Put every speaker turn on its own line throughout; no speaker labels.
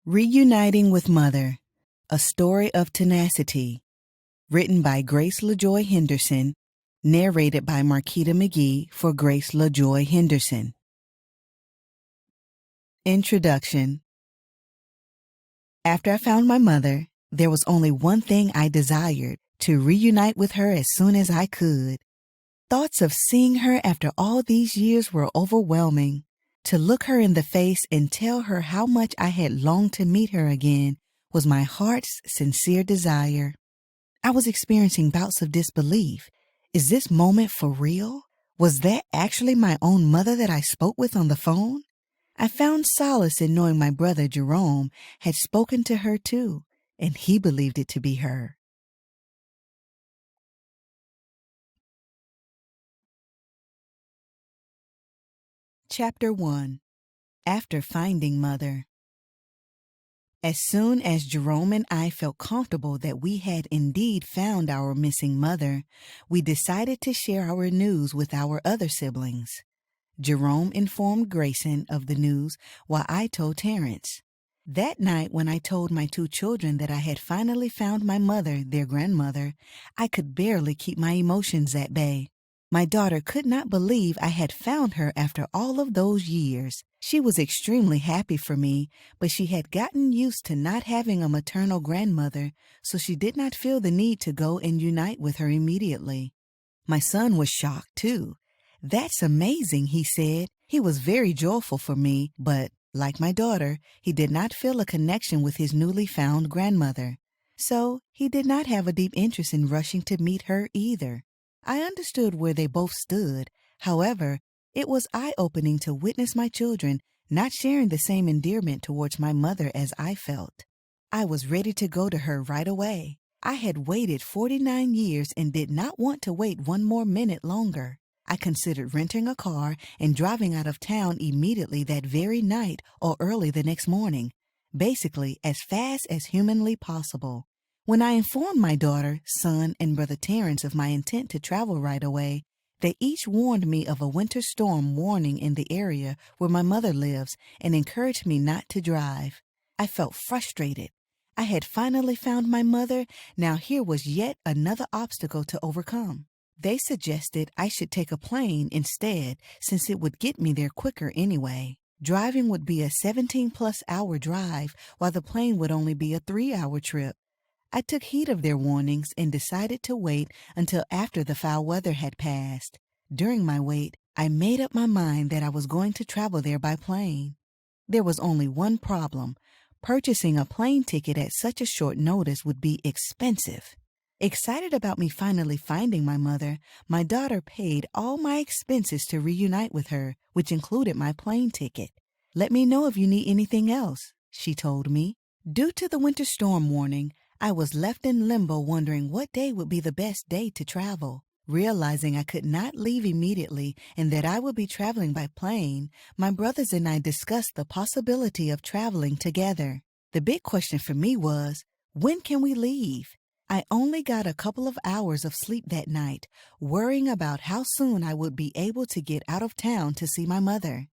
Reuniting with Mother, A Story of Tenacity, written by Grace LaJoy Henderson, narrated by Marquita McGee for Grace LaJoy Henderson. Introduction. After I found my mother, there was only one thing I desired, to reunite with her as soon as I could. Thoughts of seeing her after all these years were overwhelming. To look her in the face and tell her how much I had longed to meet her again was my heart's sincere desire. I was experiencing bouts of disbelief. Is this moment for real? Was that actually my own mother that I spoke with on the phone? I found solace in knowing my brother Jerome had spoken to her too, and he believed it to be her. Chapter 1. After Finding Mother. As soon as Jerome and I felt comfortable that we had indeed found our missing mother, we decided to share our news with our other siblings. Jerome informed Grayson of the news while I told Terrence. That night when I told my two children that I had finally found my mother, their grandmother, I could barely keep my emotions at bay. My daughter could not believe I had found her after all of those years. She was extremely happy for me, but she had gotten used to not having a maternal grandmother, so she did not feel the need to go and unite with her immediately. My son was shocked, too. "That's amazing," he said. He was very joyful for me, but, like my daughter, he did not feel a connection with his newly found grandmother. So he did not have a deep interest in rushing to meet her either. I understood where they both stood. However, it was eye-opening to witness my children not sharing the same endearment towards my mother as I felt. I was ready to go to her right away. I had waited 49 years and did not want to wait one more minute longer. I considered renting a car and driving out of town immediately that very night or early the next morning, basically as fast as humanly possible. When I informed my daughter, son, and brother Terrence of my intent to travel right away, they each warned me of a winter storm warning in the area where my mother lives and encouraged me not to drive. I felt frustrated. I had finally found my mother. Now here was yet another obstacle to overcome. They suggested I should take a plane instead, since it would get me there quicker anyway. Driving would be a 17-plus hour drive, while the plane would only be a 3-hour trip. I took heed of their warnings and decided to wait until after the foul weather had passed. During my wait, I made up my mind that I was going to travel there by plane. There was only one problem. Purchasing a plane ticket at such a short notice would be expensive. Excited about me finally finding my mother, my daughter paid all my expenses to reunite with her, which included my plane ticket. "Let me know if you need anything else," she told me. Due to the winter storm warning, I was left in limbo wondering what day would be the best day to travel. Realizing I could not leave immediately and that I would be traveling by plane, my brothers and I discussed the possibility of traveling together. The big question for me was, when can we leave? I only got a couple of hours of sleep that night, worrying about how soon I would be able to get out of town to see my mother.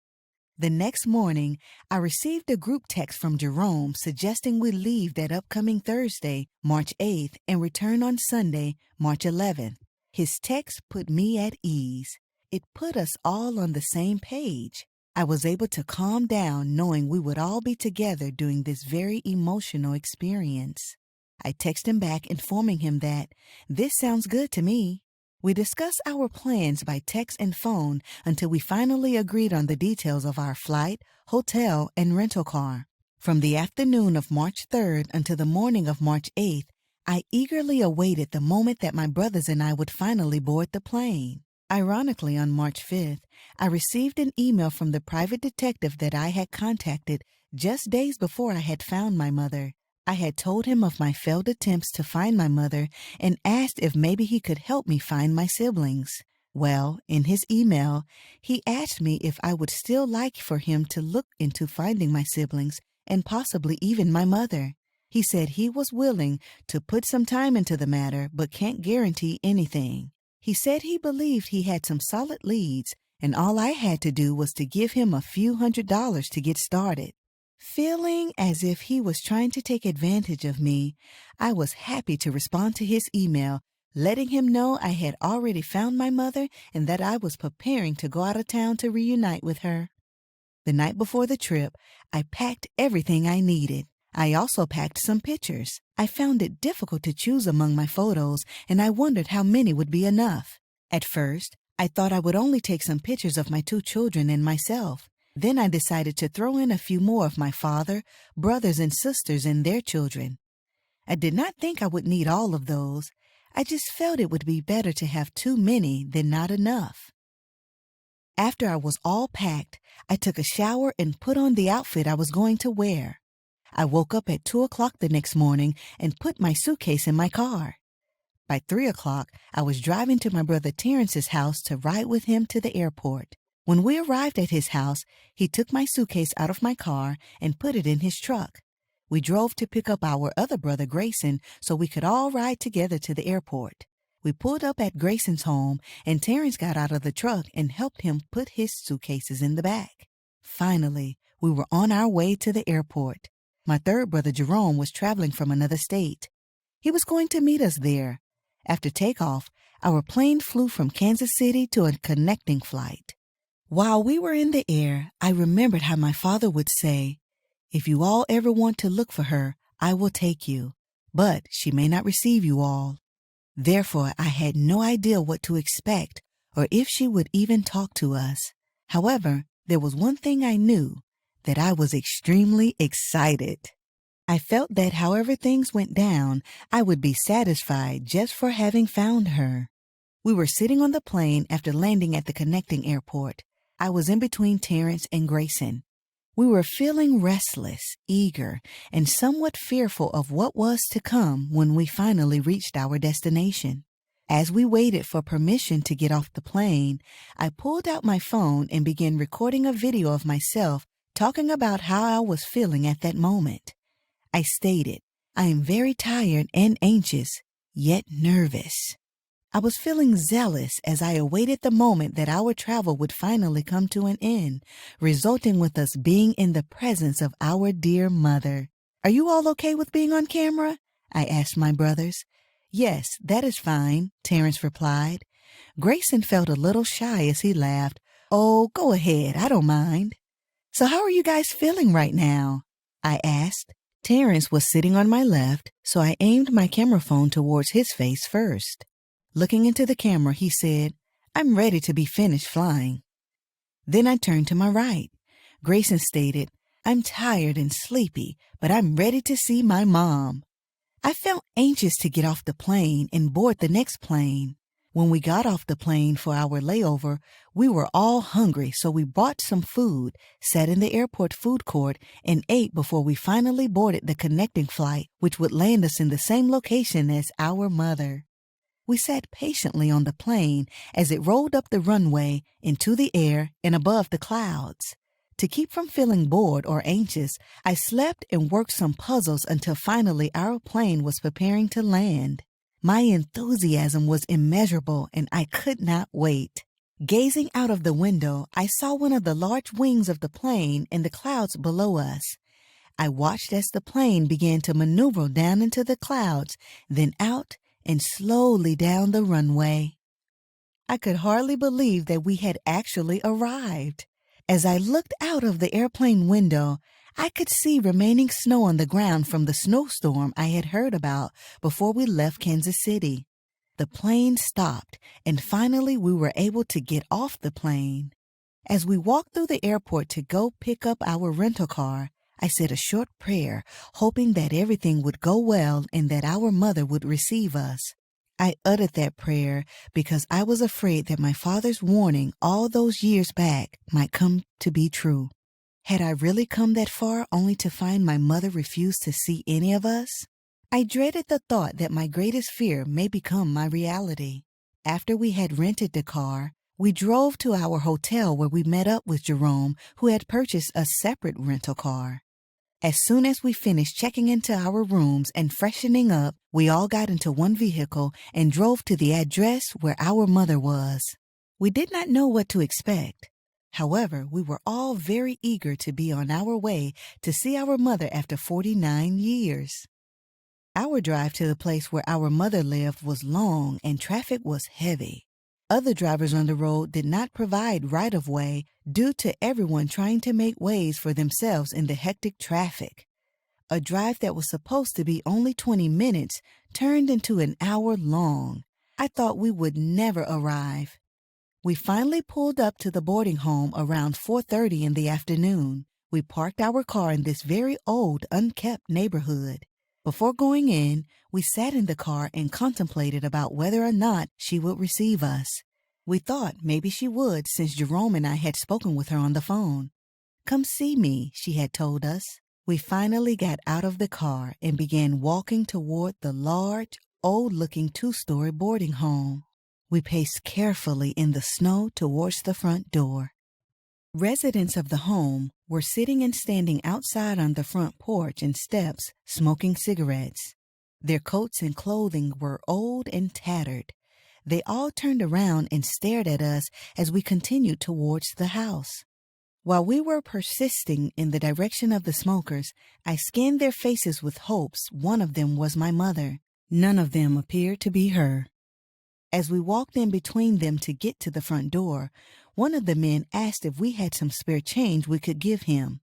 The next morning, I received a group text from Jerome suggesting we leave that upcoming Thursday, March 8th, and return on Sunday, March 11th. His text put me at ease. It put us all on the same page. I was able to calm down knowing we would all be together during this very emotional experience. I texted him back informing him that, "This sounds good to me." We discussed our plans by text and phone until we finally agreed on the details of our flight, hotel, and rental car. From the afternoon of March 3rd until the morning of March 8th, I eagerly awaited the moment that my brothers and I would finally board the plane. Ironically, on March 5th, I received an email from the private detective that I had contacted just days before I had found my mother. I had told him of my failed attempts to find my mother and asked if maybe he could help me find my siblings. Well, in his email, he asked me if I would still like for him to look into finding my siblings and possibly even my mother. He said he was willing to put some time into the matter but can't guarantee anything. He said he believed he had some solid leads and all I had to do was to give him a few $100s to get started. Feeling as if he was trying to take advantage of me, I was happy to respond to his email, letting him know I had already found my mother and that I was preparing to go out of town to reunite with her. The night before the trip, I packed everything I needed. I also packed some pictures. I found it difficult to choose among my photos, and I wondered how many would be enough. At first, I thought I would only take some pictures of my 2 children and myself. Then I decided to throw in a few more of my father, brothers and sisters and their children. I did not think I would need all of those. I just felt it would be better to have too many than not enough. After I was all packed, I took a shower and put on the outfit I was going to wear. I woke up at 2 o'clock the next morning and put my suitcase in my car. By 3 o'clock, I was driving to my brother Terrence's house to ride with him to the airport. When we arrived at his house, he took my suitcase out of my car and put it in his truck. We drove to pick up our other brother Grayson so we could all ride together to the airport. We pulled up at Grayson's home, and Terrence got out of the truck and helped him put his suitcases in the back. Finally, we were on our way to the airport. My third brother Jerome was traveling from another state. He was going to meet us there. After takeoff, our plane flew from Kansas City to a connecting flight. While we were in the air, I remembered how my father would say, "If you all ever want to look for her, I will take you, but she may not receive you all." Therefore, I had no idea what to expect or if she would even talk to us. However, there was one thing I knew, that I was extremely excited. I felt that however things went down, I would be satisfied just for having found her. We were sitting on the plane after landing at the connecting airport. I was in between Terrence and Grayson. We were feeling restless, eager, and somewhat fearful of what was to come when we finally reached our destination. As we waited for permission to get off the plane, I pulled out my phone and began recording a video of myself talking about how I was feeling at that moment. I stated, "I am very tired and anxious, yet nervous." I was feeling zealous as I awaited the moment that our travel would finally come to an end, resulting with us being in the presence of our dear mother. "Are you all okay with being on camera?" I asked my brothers. "Yes, that is fine," Terrence replied. Grayson felt a little shy as he laughed. "Oh, go ahead, I don't mind." "So how are you guys feeling right now?" I asked. Terrence was sitting on my left, so I aimed my camera phone towards his face first. Looking into the camera, he said, "I'm ready to be finished flying." Then I turned to my right. Grayson stated, "I'm tired and sleepy, but I'm ready to see my mom." I felt anxious to get off the plane and board the next plane. When we got off the plane for our layover, we were all hungry, so we bought some food, sat in the airport food court, and ate before we finally boarded the connecting flight, which would land us in the same location as our mother. We sat patiently on the plane as it rolled up the runway, into the air, and above the clouds. To keep from feeling bored or anxious, I slept and worked some puzzles until finally our plane was preparing to land. My enthusiasm was immeasurable and I could not wait. Gazing out of the window, I saw one of the large wings of the plane in the clouds below us. I watched as the plane began to maneuver down into the clouds, then out and slowly down the runway. I could hardly believe that we had actually arrived. As I looked out of the airplane window, I could see remaining snow on the ground from the snowstorm I had heard about before we left Kansas City. The plane stopped, and finally we were able to get off the plane. As we walked through the airport to go pick up our rental car, I said a short prayer, hoping that everything would go well and that our mother would receive us. I uttered that prayer because I was afraid that my father's warning all those years back might come to be true. Had I really come that far only to find my mother refuse to see any of us? I dreaded the thought that my greatest fear may become my reality. After we had rented the car, we drove to our hotel where we met up with Jerome, who had purchased a separate rental car. As soon as we finished checking into our rooms and freshening up, we all got into one vehicle and drove to the address where our mother was. We did not know what to expect. However, we were all very eager to be on our way to see our mother after 49 years. Our drive to the place where our mother lived was long and traffic was heavy. Other drivers on the road did not provide right-of-way due to everyone trying to make ways for themselves in the hectic traffic. A drive that was supposed to be only 20 minutes turned into an hour long. I thought we would never arrive. We finally pulled up to the boarding home around 4:30 in the afternoon. We parked our car in this very old, unkept neighborhood. Before going in, we sat in the car and contemplated about whether or not she would receive us. We thought maybe she would since Jerome and I had spoken with her on the phone. "Come see me," she had told us. We finally got out of the car and began walking toward the large, old-looking 2-story boarding home. We paced carefully in the snow towards the front door. Residents of the home were sitting and standing outside on the front porch and steps, smoking cigarettes. Their coats and clothing were old and tattered. They all turned around and stared at us as we continued towards the house. While we were persisting in the direction of the smokers, I scanned their faces with hopes one of them was my mother. None of them appeared to be her. As we walked in between them to get to the front door, one of the men asked if we had some spare change we could give him.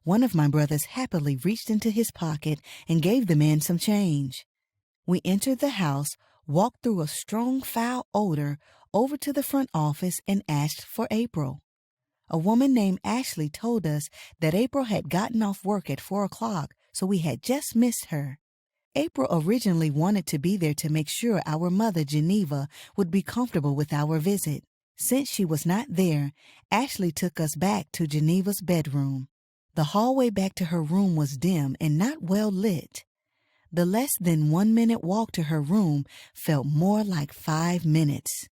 One of my brothers happily reached into his pocket and gave the man some change. We entered the house, walked through a strong foul odor over to the front office and asked for April. A woman named Ashley told us that April had gotten off work at 4 o'clock, so we had just missed her. April originally wanted to be there to make sure our mother, Geneva, would be comfortable with our visit. Since she was not there, Ashley took us back to Geneva's bedroom. The hallway back to her room was dim and not well lit. The less than 1-minute walk to her room felt more like 5 minutes.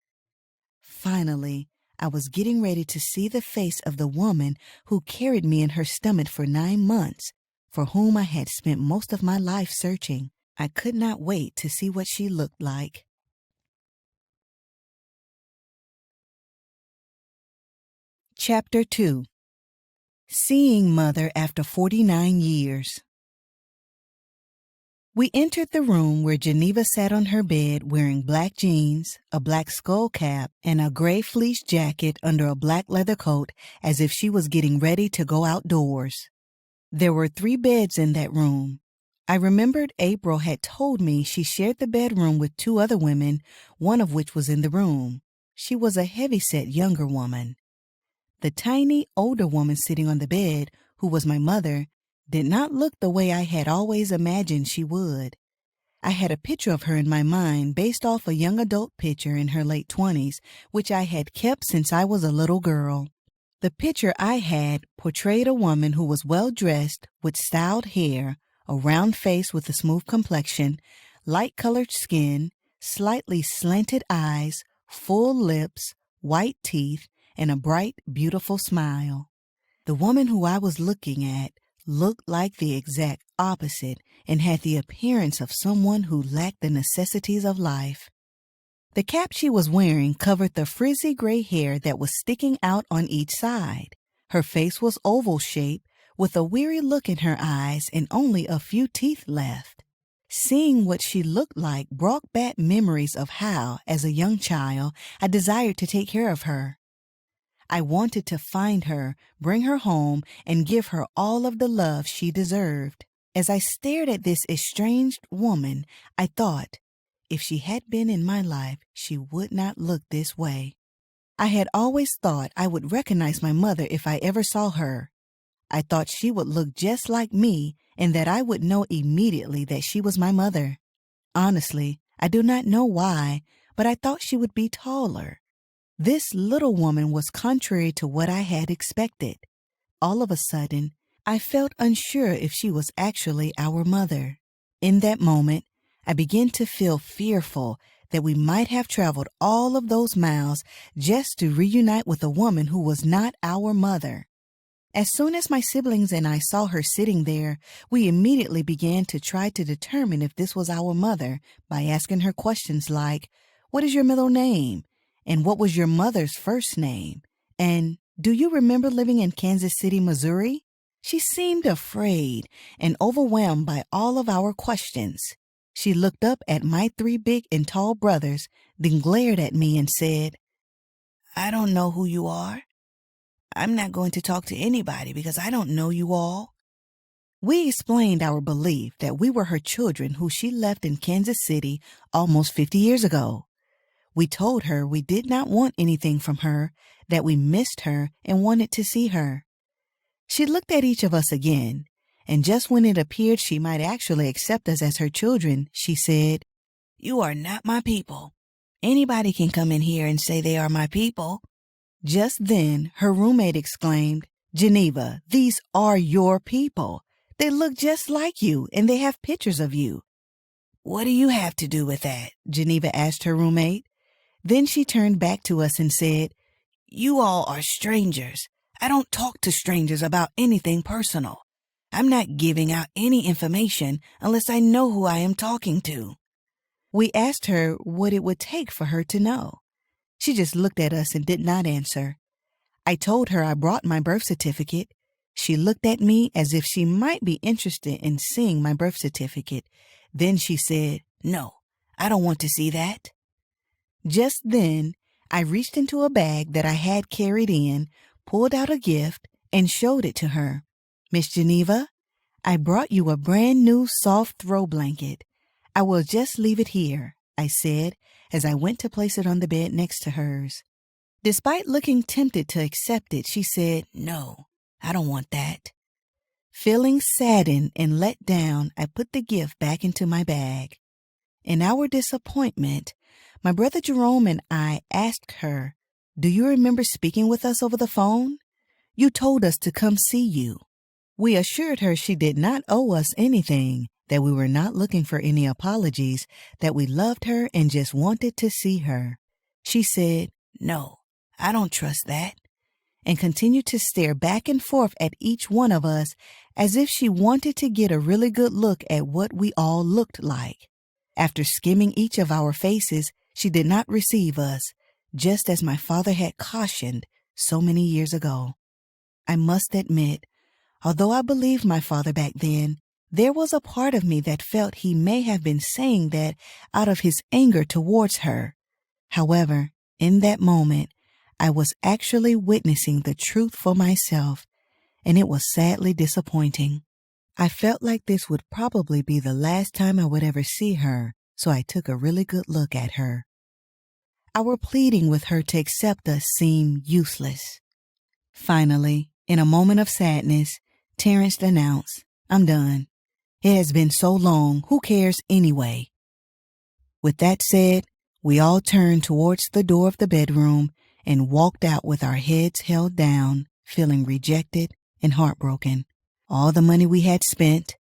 Finally, I was getting ready to see the face of the woman who carried me in her stomach for 9 months, for whom I had spent most of my life searching. I could not wait to see what she looked like. Chapter 2. Seeing Mother After 49 Years. We entered the room where Geneva sat on her bed wearing black jeans, a black skull cap, and a gray fleece jacket under a black leather coat as if she was getting ready to go outdoors. There were 3 beds in that room. I remembered April had told me she shared the bedroom with 2 other women, one of which was in the room. She was a heavy-set younger woman. The tiny, older woman sitting on the bed, who was my mother, did not look the way I had always imagined she would. I had a picture of her in my mind based off a young adult picture in her late 20s, which I had kept since I was a little girl. The picture I had portrayed a woman who was well-dressed with styled hair, a round face with a smooth complexion, light-colored skin, slightly slanted eyes, full lips, white teeth, and a bright, beautiful smile. The woman who I was looking at looked like the exact opposite and had the appearance of someone who lacked the necessities of life. The cap she was wearing covered the frizzy gray hair that was sticking out on each side. Her face was oval-shaped, with a weary look in her eyes and only a few teeth left. Seeing what she looked like brought back memories of how, as a young child, I desired to take care of her. I wanted to find her, bring her home, and give her all of the love she deserved. As I stared at this estranged woman, I thought, if she had been in my life, she would not look this way. I had always thought I would recognize my mother if I ever saw her. I thought she would look just like me and that I would know immediately that she was my mother. Honestly, I do not know why, but I thought she would be taller. This little woman was contrary to what I had expected. All of a sudden, I felt unsure if she was actually our mother. In that moment, I began to feel fearful that we might have traveled all of those miles just to reunite with a woman who was not our mother. As soon as my siblings and I saw her sitting there, we immediately began to try to determine if this was our mother by asking her questions like, "What is your middle name? And what was your mother's first name? And "Do you remember living in Kansas City, Missouri?" She seemed afraid and overwhelmed by all of our questions. She looked up at my 3 big and tall brothers, then glared at me and said, "I don't know who you are. I'm not going to talk to anybody because I don't know you all." We explained our belief that we were her children who she left in Kansas City almost 50 years ago. We told her we did not want anything from her, that we missed her and wanted to see her. She looked at each of us again, and just when it appeared she might actually accept us as her children, she said, "You are not my people. Anybody can come in here and say they are my people." Just then, her roommate exclaimed, "Geneva, these are your people. They look just like you, and they have pictures of you." "What do you have to do with that?" Geneva asked her roommate. Then she turned back to us and said, "You all are strangers. I don't talk to strangers about anything personal. I'm not giving out any information unless I know who I am talking to." We asked her what it would take for her to know. She just looked at us and did not answer. I told her I brought my birth certificate. She looked at me as if she might be interested in seeing my birth certificate. Then she said, "No, I don't want to see that." Just then, I reached into a bag that I had carried in, pulled out a gift, and showed it to her. "Miss Geneva, I brought you a brand new soft throw blanket. I will just leave it here," I said as I went to place it on the bed next to hers. Despite looking tempted to accept it, she said, "No, I don't want that." Feeling saddened and let down, I put the gift back into my bag. In our disappointment, my brother Jerome and I asked her, "Do you remember speaking with us over the phone? You told us to come see you." We assured her she did not owe us anything, that we were not looking for any apologies, that we loved her and just wanted to see her. She said, "No, I don't trust that," and continued to stare back and forth at each one of us as if she wanted to get a really good look at what we all looked like. After skimming each of our faces, she did not receive us, just as my father had cautioned so many years ago. I must admit, although I believed my father back then, there was a part of me that felt he may have been saying that out of his anger towards her. However, in that moment, I was actually witnessing the truth for myself, and it was sadly disappointing. I felt like this would probably be the last time I would ever see her, so I took a really good look at her. Our pleading with her to accept us seemed useless. Finally, in a moment of sadness, Terrence announced, "I'm done. It has been so long, who cares anyway?" With that said, we all turned towards the door of the bedroom and walked out with our heads held down, feeling rejected and heartbroken. All the money we had spent,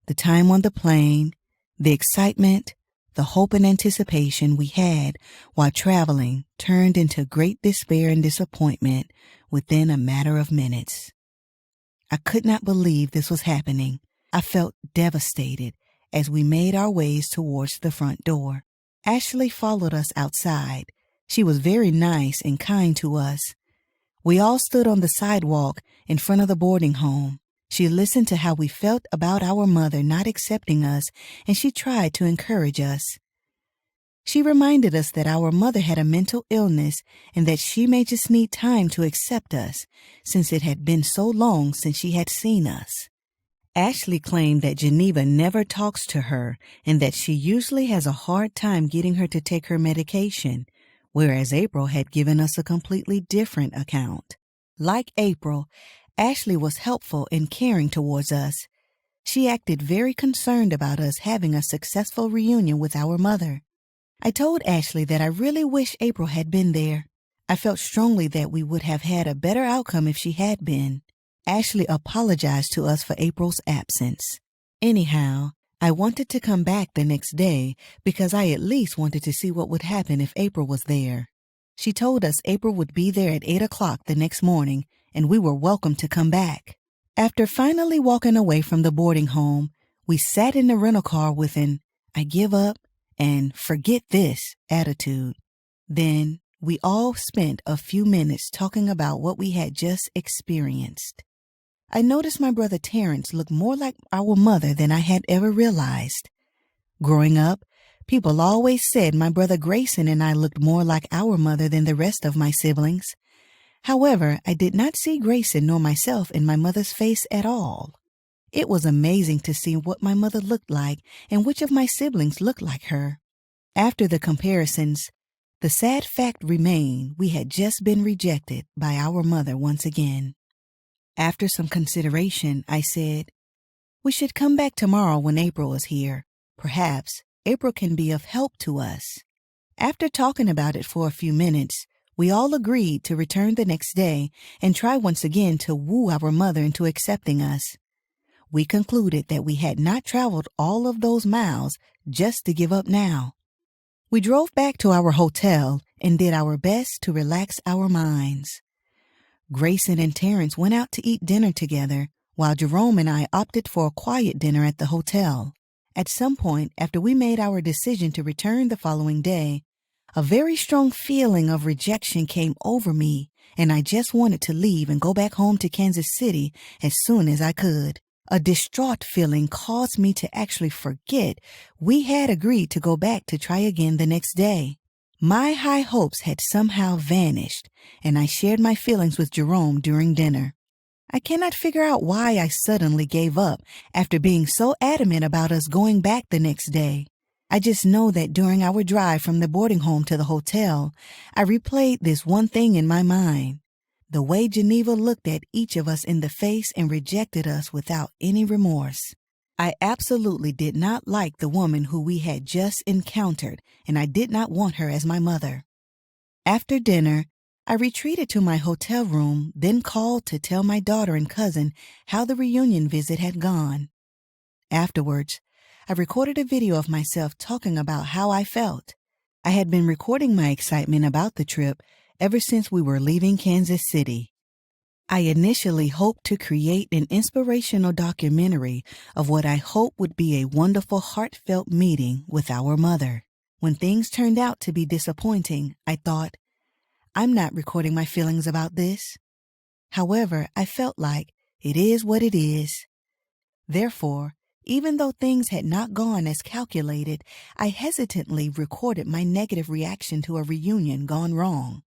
the time on the plane, the excitement, the hope and anticipation we had while traveling turned into great despair and disappointment within a matter of minutes. I could not believe this was happening. I felt devastated as we made our ways towards the front door. Ashley followed us outside. She was very nice and kind to us. We all stood on the sidewalk in front of the boarding home. She listened to how we felt about our mother not accepting us, and she tried to encourage us. She reminded us that our mother had a mental illness and that she may just need time to accept us, since it had been so long since she had seen us. Ashley claimed that Geneva never talks to her and that she usually has a hard time getting her to take her medication, whereas April had given us a completely different account. Like April, Ashley was helpful and caring towards us. She acted very concerned about us having a successful reunion with our mother. I told Ashley that I really wish April had been there. I felt strongly that we would have had a better outcome if she had been. Ashley apologized to us for April's absence. Anyhow, I wanted to come back the next day because I at least wanted to see what would happen if April was there. She told us April would be there at 8 o'clock the next morning, and we were welcome to come back. After finally walking away from the boarding home, we sat in the rental car with an "I give up" and "forget this" attitude. Then We all spent a few minutes talking about what we had just experienced. I noticed my brother Terrence looked more like our mother than I had ever realized. Growing up, people always said my brother Grayson and I looked more like our mother than the rest of my siblings. However, I did not see Grayson nor myself in my mother's face at all. It was amazing to see what my mother looked like and which of my siblings looked like her. After the comparisons, the sad fact remained we had just been rejected by our mother once again. After some consideration, I said, "We should come back tomorrow when April is here. Perhaps April can be of help to us." After talking about it for a few minutes, we all agreed to return the next day and try once again to woo our mother into accepting us. We concluded that we had not traveled all of those miles just to give up now. We drove back to our hotel and did our best to relax our minds. Grayson and Terrence went out to eat dinner together, while Jerome and I opted for a quiet dinner at the hotel. At some point after we made our decision to return the following day, a very strong feeling of rejection came over me, and I just wanted to leave and go back home to Kansas City as soon as I could. A distraught feeling caused me to actually forget we had agreed to go back to try again the next day. My high hopes had somehow vanished, and I shared my feelings with Jerome during dinner. I cannot figure out why I suddenly gave up after being so adamant about us going back the next day. I just know that during our drive from the boarding home to the hotel, I replayed this one thing in my mind. The way Geneva looked at each of us in the face and rejected us without any remorse. I absolutely did not like the woman who we had just encountered, and I did not want her as my mother. After dinner, I retreated to my hotel room, then called to tell my daughter and cousin how the reunion visit had gone. Afterwards, I recorded a video of myself talking about how I felt. I had been recording my excitement about the trip ever since we were leaving Kansas City. I initially hoped to create an inspirational documentary of what I hoped would be a wonderful, heartfelt meeting with our mother. When things turned out to be disappointing, I thought, I'm not recording my feelings about this. However, I felt like it is what it is. Therefore, even though things had not gone as calculated, I hesitantly recorded my negative reaction to a reunion gone wrong.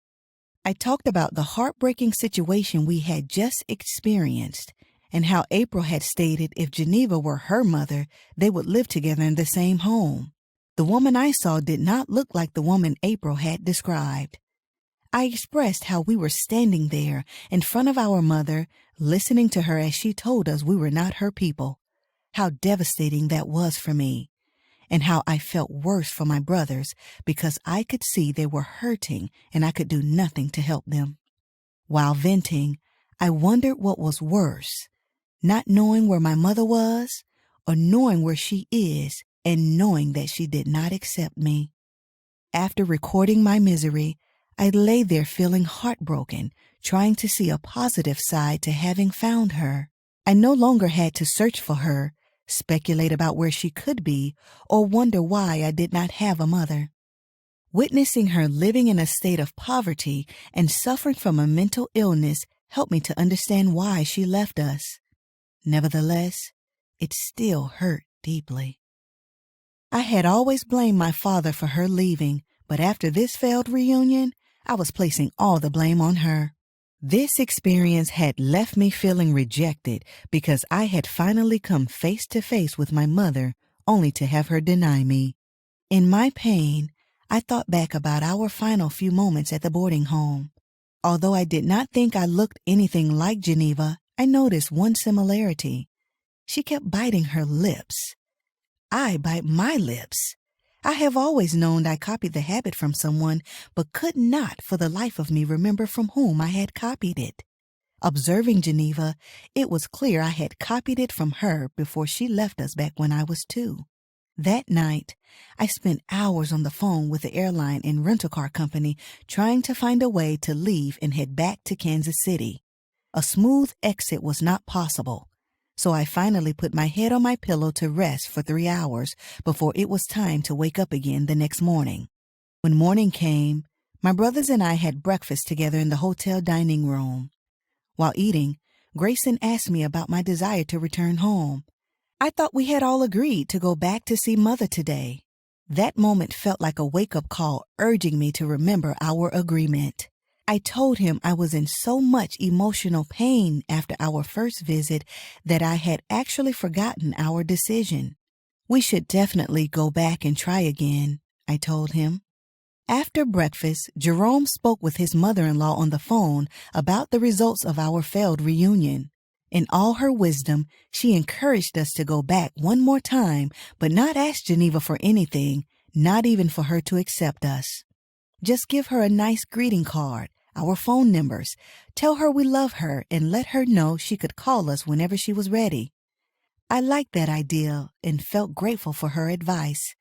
I talked about the heartbreaking situation we had just experienced and how April had stated if Geneva were her mother, they would live together in the same home. The woman I saw did not look like the woman April had described. I expressed how we were standing there in front of our mother, listening to her as she told us we were not her people, how devastating that was for me, and how I felt worse for my brothers because I could see they were hurting and I could do nothing to help them. While venting, I wondered what was worse, not knowing where my mother was or knowing where she is and knowing that she did not accept me. After recording my misery, I lay there feeling heartbroken, trying to see a positive side to having found her. I no longer had to search for her, speculate about where she could be, or wonder why I did not have a mother. Witnessing her living in a state of poverty and suffering from a mental illness helped me to understand why she left us. Nevertheless, it still hurt deeply. I had always blamed my father for her leaving, but after this failed reunion, I was placing all the blame on her. This experience had left me feeling rejected because I had finally come face to face with my mother only to have her deny me. In my pain, I thought back about our final few moments at the boarding home. Although I did not think I looked anything like Geneva, I noticed one similarity. She kept biting her lips. I bite my lips. I have always known I copied the habit from someone, but could not for the life of me remember from whom I had copied it. Observing Geneva, it was clear I had copied it from her before she left us back when I was 2. That night, I spent hours on the phone with the airline and rental car company trying to find a way to leave and head back to Kansas City. A smooth exit was not possible, so I finally put my head on my pillow to rest for 3 hours before it was time to wake up again the next morning. When morning came, My brothers and I had breakfast together in the hotel dining room. While eating, Grayson asked me about my desire to return home. I thought we had all agreed to go back to see Mother today. That moment felt like a wake-up call urging me to remember our agreement. I told him I was in so much emotional pain after our first visit that I had actually forgotten our decision. We should definitely go back and try again, I told him. After breakfast, Jerome spoke with his mother-in-law on the phone about the results of our failed reunion. In all her wisdom, she encouraged us to go back one more time, but not ask Geneva for anything, not even for her to accept us. Just give her a nice greeting card, our phone numbers, tell her we love her, and let her know she could call us whenever she was ready. I liked that idea and felt grateful for her advice.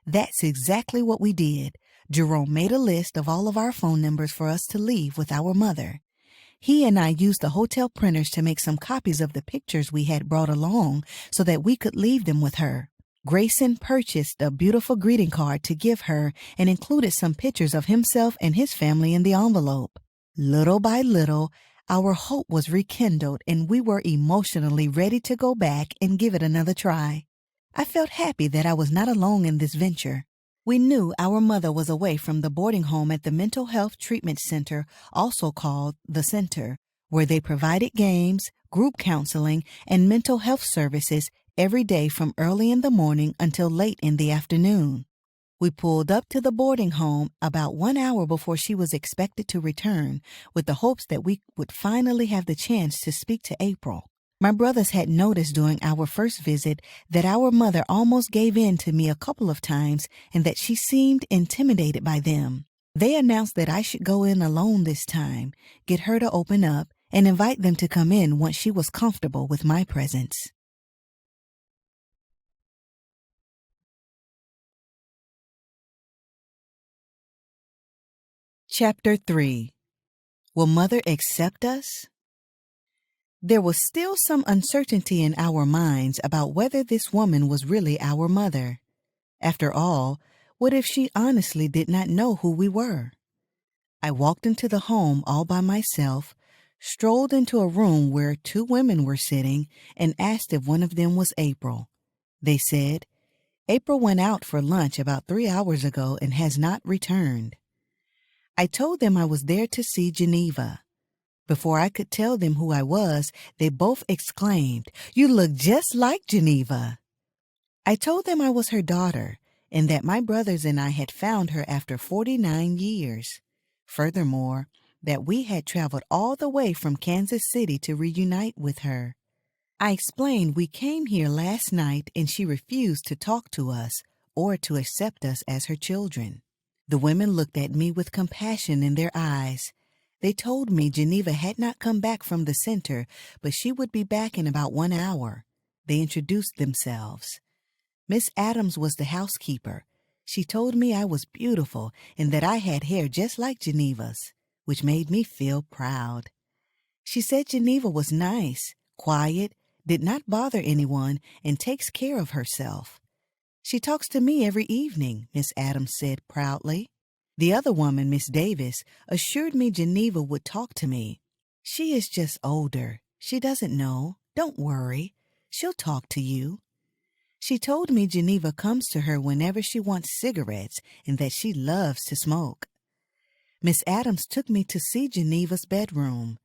That's exactly what we did. Jerome made a list of all of our phone numbers for us to leave with our mother. He and I used the hotel printers to make some copies of the pictures we had brought along so that we could leave them with her. Grayson purchased a beautiful greeting card to give her and included some pictures of himself and his family in the envelope. Little by little, our hope was rekindled and we were emotionally ready to go back and give it another try. I felt happy that I was not alone in this venture. We knew our mother was away from the boarding home at the Mental Health Treatment Center, also called The Center, where they provided games, group counseling, and mental health services every day from early in the morning until late in the afternoon. We pulled up to the boarding home about 1 hour before she was expected to return, with the hopes that we would finally have the chance to speak to April. My brothers had noticed during our first visit that our mother almost gave in to me a couple of times and that she seemed intimidated by them. They announced that I should go in alone this time, get her to open up, and invite them to come in once she was comfortable with my presence. Chapter 3. Will Mother accept us? There was still some uncertainty in our minds about whether this woman was really our mother. After all, what if she honestly did not know who we were? I walked into the home all by myself, strolled into a room where 2 women were sitting, and asked if one of them was April. They said, "April went out for lunch about 3 hours ago and has not returned." I told them I was there to see Geneva. Before I could tell them who I was, they both exclaimed, "You look just like Geneva." I told them I was her daughter and that my brothers and I had found her after 49 years. Furthermore, that we had traveled all the way from Kansas City to reunite with her. I explained we came here last night and she refused to talk to us or to accept us as her children. The women looked at me with compassion in their eyes. They told me Geneva had not come back from the center, but she would be back in about 1 hour. They introduced themselves. Miss Adams was the housekeeper. She told me I was beautiful and that I had hair just like Geneva's, which made me feel proud. She said Geneva was nice, quiet, did not bother anyone, and takes care of herself. "She talks to me every evening," Miss Adams said proudly. The other woman, Miss Davis, assured me Geneva would talk to me. "She is just older. She doesn't know. Don't worry. She'll talk to you." She told me Geneva comes to her whenever she wants cigarettes and that she loves to smoke. Miss Adams took me to see Geneva's bedroom.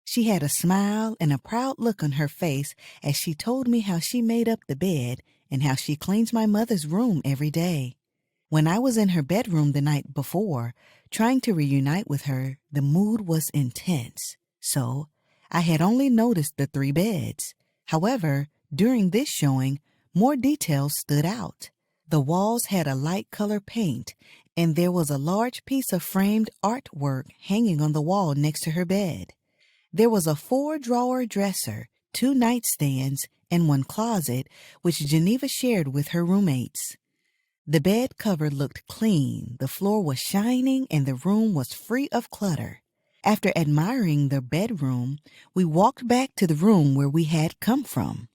She had a smile and a proud look on her face as she told me how she made up the bed and how she cleans my mother's room every day. When I was in her bedroom the night before, trying to reunite with her, the mood was intense. So, I had only noticed the 3 beds. However, during this showing, more details stood out. The walls had a light color paint, and there was a large piece of framed artwork hanging on the wall next to her bed. There was a 4-drawer dresser, 2 nightstands, and 1 closet, which Geneva shared with her roommates. The bed cover looked clean, the floor was shining, and the room was free of clutter. After admiring the bedroom, we walked back to the room where we had come from.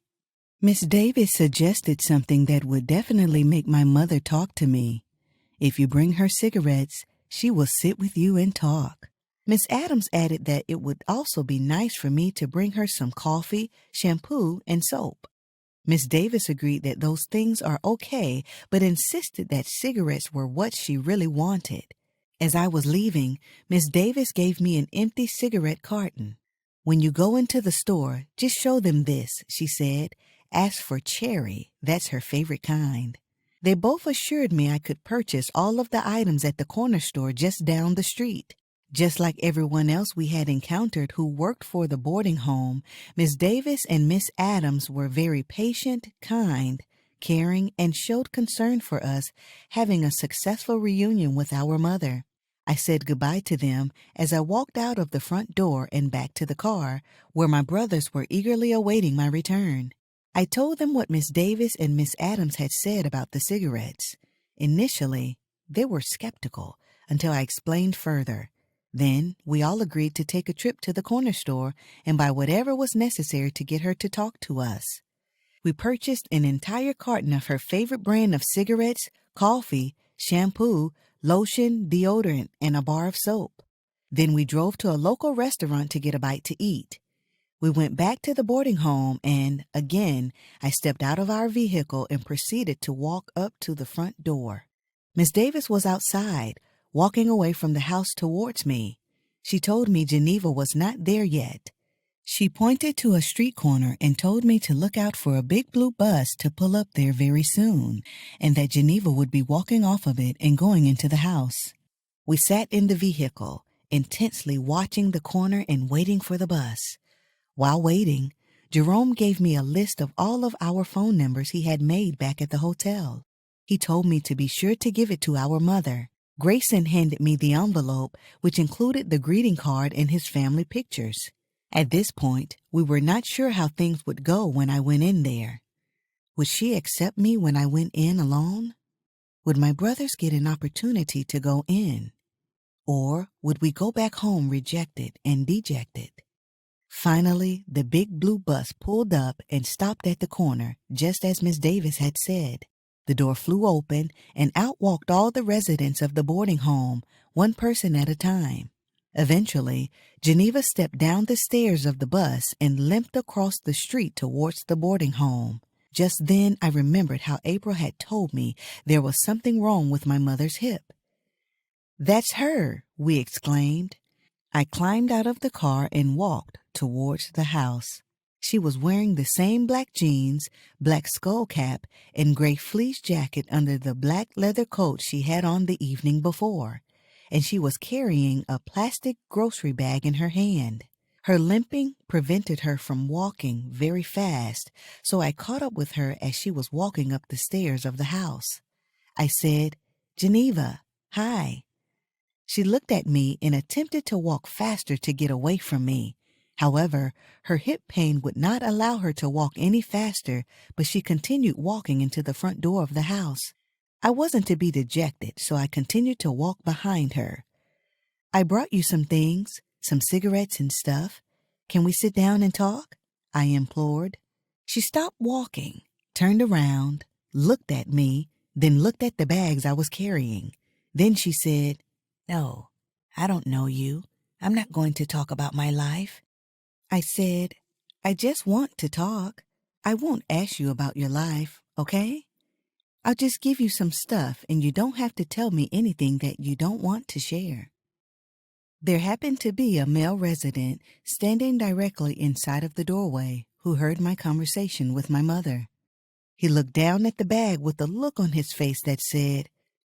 Miss Davis suggested something that would definitely make my mother talk to me. "If you bring her cigarettes, she will sit with you and talk. Miss Adams added that it would also be nice for me to bring her some coffee, shampoo, and soap. Miss Davis agreed that those things are okay, but insisted that cigarettes were what she really wanted. As I was leaving, Miss Davis gave me an empty cigarette carton. "When you go into the store, just show them this," she said. "Ask for cherry. That's her favorite kind." They both assured me I could purchase all of the items at the corner store just down the street. Just like everyone else we had encountered who worked for the boarding home, Miss Davis and Miss Adams were very patient, kind, caring, and showed concern for us having a successful reunion with our mother. I said goodbye to them as I walked out of the front door and back to the car, where my brothers were eagerly awaiting my return. I told them what Miss Davis and Miss Adams had said about the cigarettes. Initially, they were skeptical until I explained further. Then we all agreed to take a trip to the corner store and buy whatever was necessary to get her to talk to us. We purchased an entire carton of her favorite brand of cigarettes, coffee, shampoo, lotion, deodorant, and a bar of soap. Then we drove to a local restaurant to get a bite to eat. We went back to the boarding home and, again, I stepped out of our vehicle and proceeded to walk up to the front door. Miss Davis was outside, walking away from the house towards me. She told me Geneva was not there yet. She pointed to a street corner and told me to look out for a big blue bus to pull up there very soon, and that Geneva would be walking off of it and going into the house. We sat in the vehicle, intensely watching the corner and waiting for the bus. While waiting, Jerome gave me a list of all of our phone numbers he had made back at the hotel. He told me to be sure to give it to our mother. Grayson handed me the envelope, which included the greeting card and his family pictures. At this point, we were not sure how things would go when I went in there. Would she accept me when I went in alone? Would my brothers get an opportunity to go in? Or would we go back home rejected and dejected? Finally, the big blue bus pulled up and stopped at the corner, just as Miss Davis had said. The door flew open, and out walked all the residents of the boarding home, one person at a time. Eventually, Geneva stepped down the stairs of the bus and limped across the street towards the boarding home. Just then, I remembered how April had told me there was something wrong with my mother's hip. "That's her!" we exclaimed. I climbed out of the car and walked towards the house. She was wearing the same black jeans, black skull cap, and gray fleece jacket under the black leather coat she had on the evening before, and she was carrying a plastic grocery bag in her hand. Her limping prevented her from walking very fast, so I caught up with her as she was walking up the stairs of the house. I said, "Geneva, hi." She looked at me and attempted to walk faster to get away from me. However, her hip pain would not allow her to walk any faster, but she continued walking into the front door of the house. I wasn't to be dejected, so I continued to walk behind her. "I brought you some things, some cigarettes and stuff. Can we sit down and talk?" I implored. She stopped walking, turned around, looked at me, then looked at the bags I was carrying. Then she said, "No, I don't know you. I'm not going to talk about my life." I said, "I just want to talk. I won't ask you about your life, okay? I'll just give you some stuff and you don't have to tell me anything that you don't want to share." There happened to be a male resident standing directly inside of the doorway who heard my conversation with my mother. He looked down at the bag with a look on his face that said,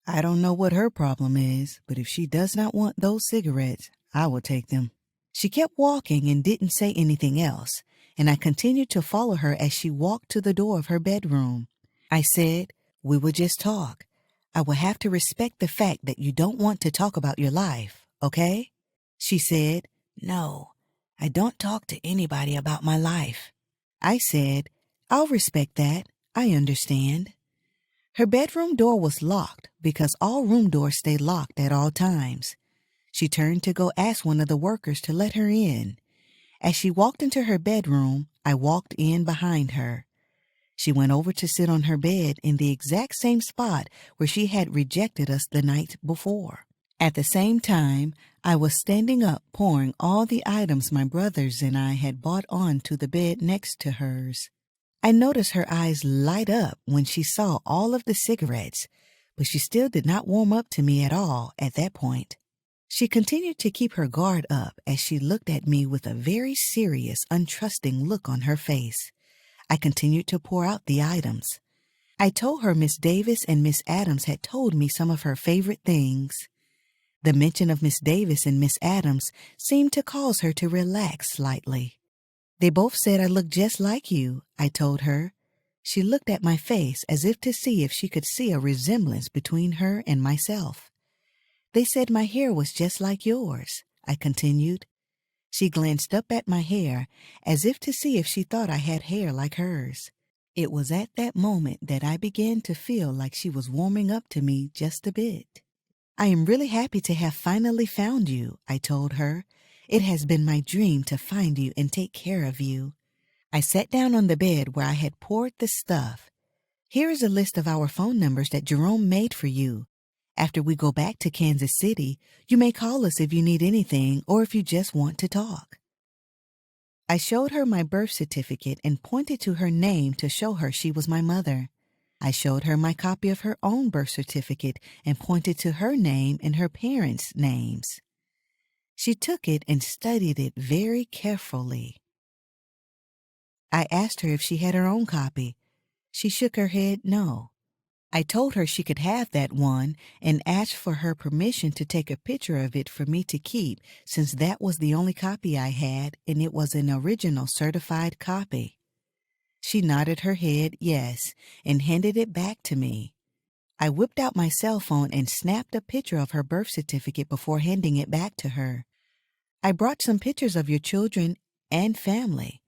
"I don't know what her problem is, but if she does not want those cigarettes, I will take them." She kept walking and didn't say anything else, and I continued to follow her as she walked to the door of her bedroom. I said, "We will just talk. I will have to respect the fact that you don't want to talk about your life, okay?" She said, "No, I don't talk to anybody about my life." I said, "I'll respect that. I understand." Her bedroom door was locked because all room doors stay locked at all times. She turned to go ask one of the workers to let her in. As she walked into her bedroom, I walked in behind her. She went over to sit on her bed in the exact same spot where she had rejected us the night before. At the same time, I was standing up pouring all the items my brothers and I had bought onto the bed next to hers. I noticed her eyes light up when she saw all of the cigarettes, but she still did not warm up to me at all at that point. She continued to keep her guard up as she looked at me with a very serious, untrusting look on her face. I continued to pour out the items. I told her Miss Davis and Miss Adams had told me some of her favorite things. The mention of Miss Davis and Miss Adams seemed to cause her to relax slightly. They both said I looked just like you, I told her. She looked at my face as if to see if she could see a resemblance between her and myself. They said my hair was just like yours, I continued. She glanced up at my hair as if to see if she thought I had hair like hers. It was at that moment that I began to feel like she was warming up to me just a bit. I am really happy to have finally found you, I told her. It has been my dream to find you and take care of you. I sat down on the bed where I had poured the stuff. Here is a list of our phone numbers that Jerome made for you. After we go back to Kansas City, you may call us if you need anything or if you just want to talk. I showed her my birth certificate and pointed to her name to show her she was my mother. I showed her my copy of her own birth certificate and pointed to her name and her parents' names. She took it and studied it very carefully. I asked her if she had her own copy. She shook her head no. I told her she could have that one and asked for her permission to take a picture of it for me to keep since that was the only copy I had and it was an original certified copy. She nodded her head yes and handed it back to me. I whipped out my cell phone and snapped a picture of her birth certificate before handing it back to her. I brought some pictures of your children and family.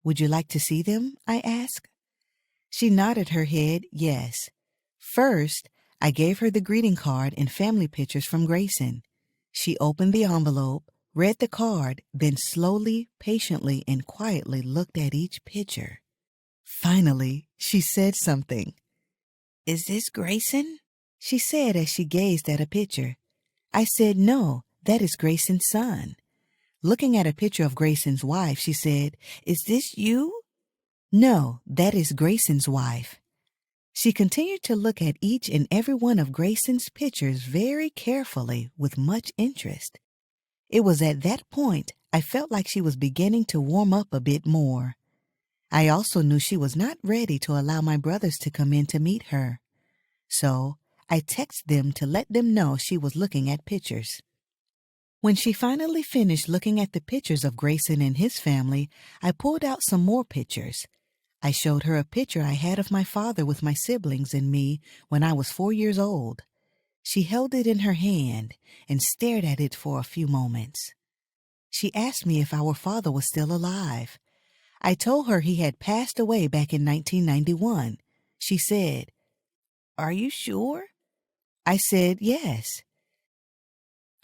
Would you like to see them? I asked. She nodded her head yes. First, I gave her the greeting card and family pictures from Grayson. She opened the envelope, read the card, then slowly, patiently, and quietly looked at each picture. Finally, she said something. Is this Grayson? She said as she gazed at a picture. I said, no, that is Grayson's son. Looking at a picture of Grayson's wife, she said, is this you? No, that is Grayson's wife. She continued to look at each and every one of Grayson's pictures very carefully with much interest. It was at that point I felt like she was beginning to warm up a bit more. I also knew she was not ready to allow my brothers to come in to meet her. So I texted them to let them know she was looking at pictures. When she finally finished looking at the pictures of Grayson and his family, I pulled out some more pictures. I showed her a picture I had of my father with my siblings and me when I was 4 years old. She held it in her hand and stared at it for a few moments. She asked me if our father was still alive. I told her he had passed away back in 1991. She said, "Are you sure?" I said yes.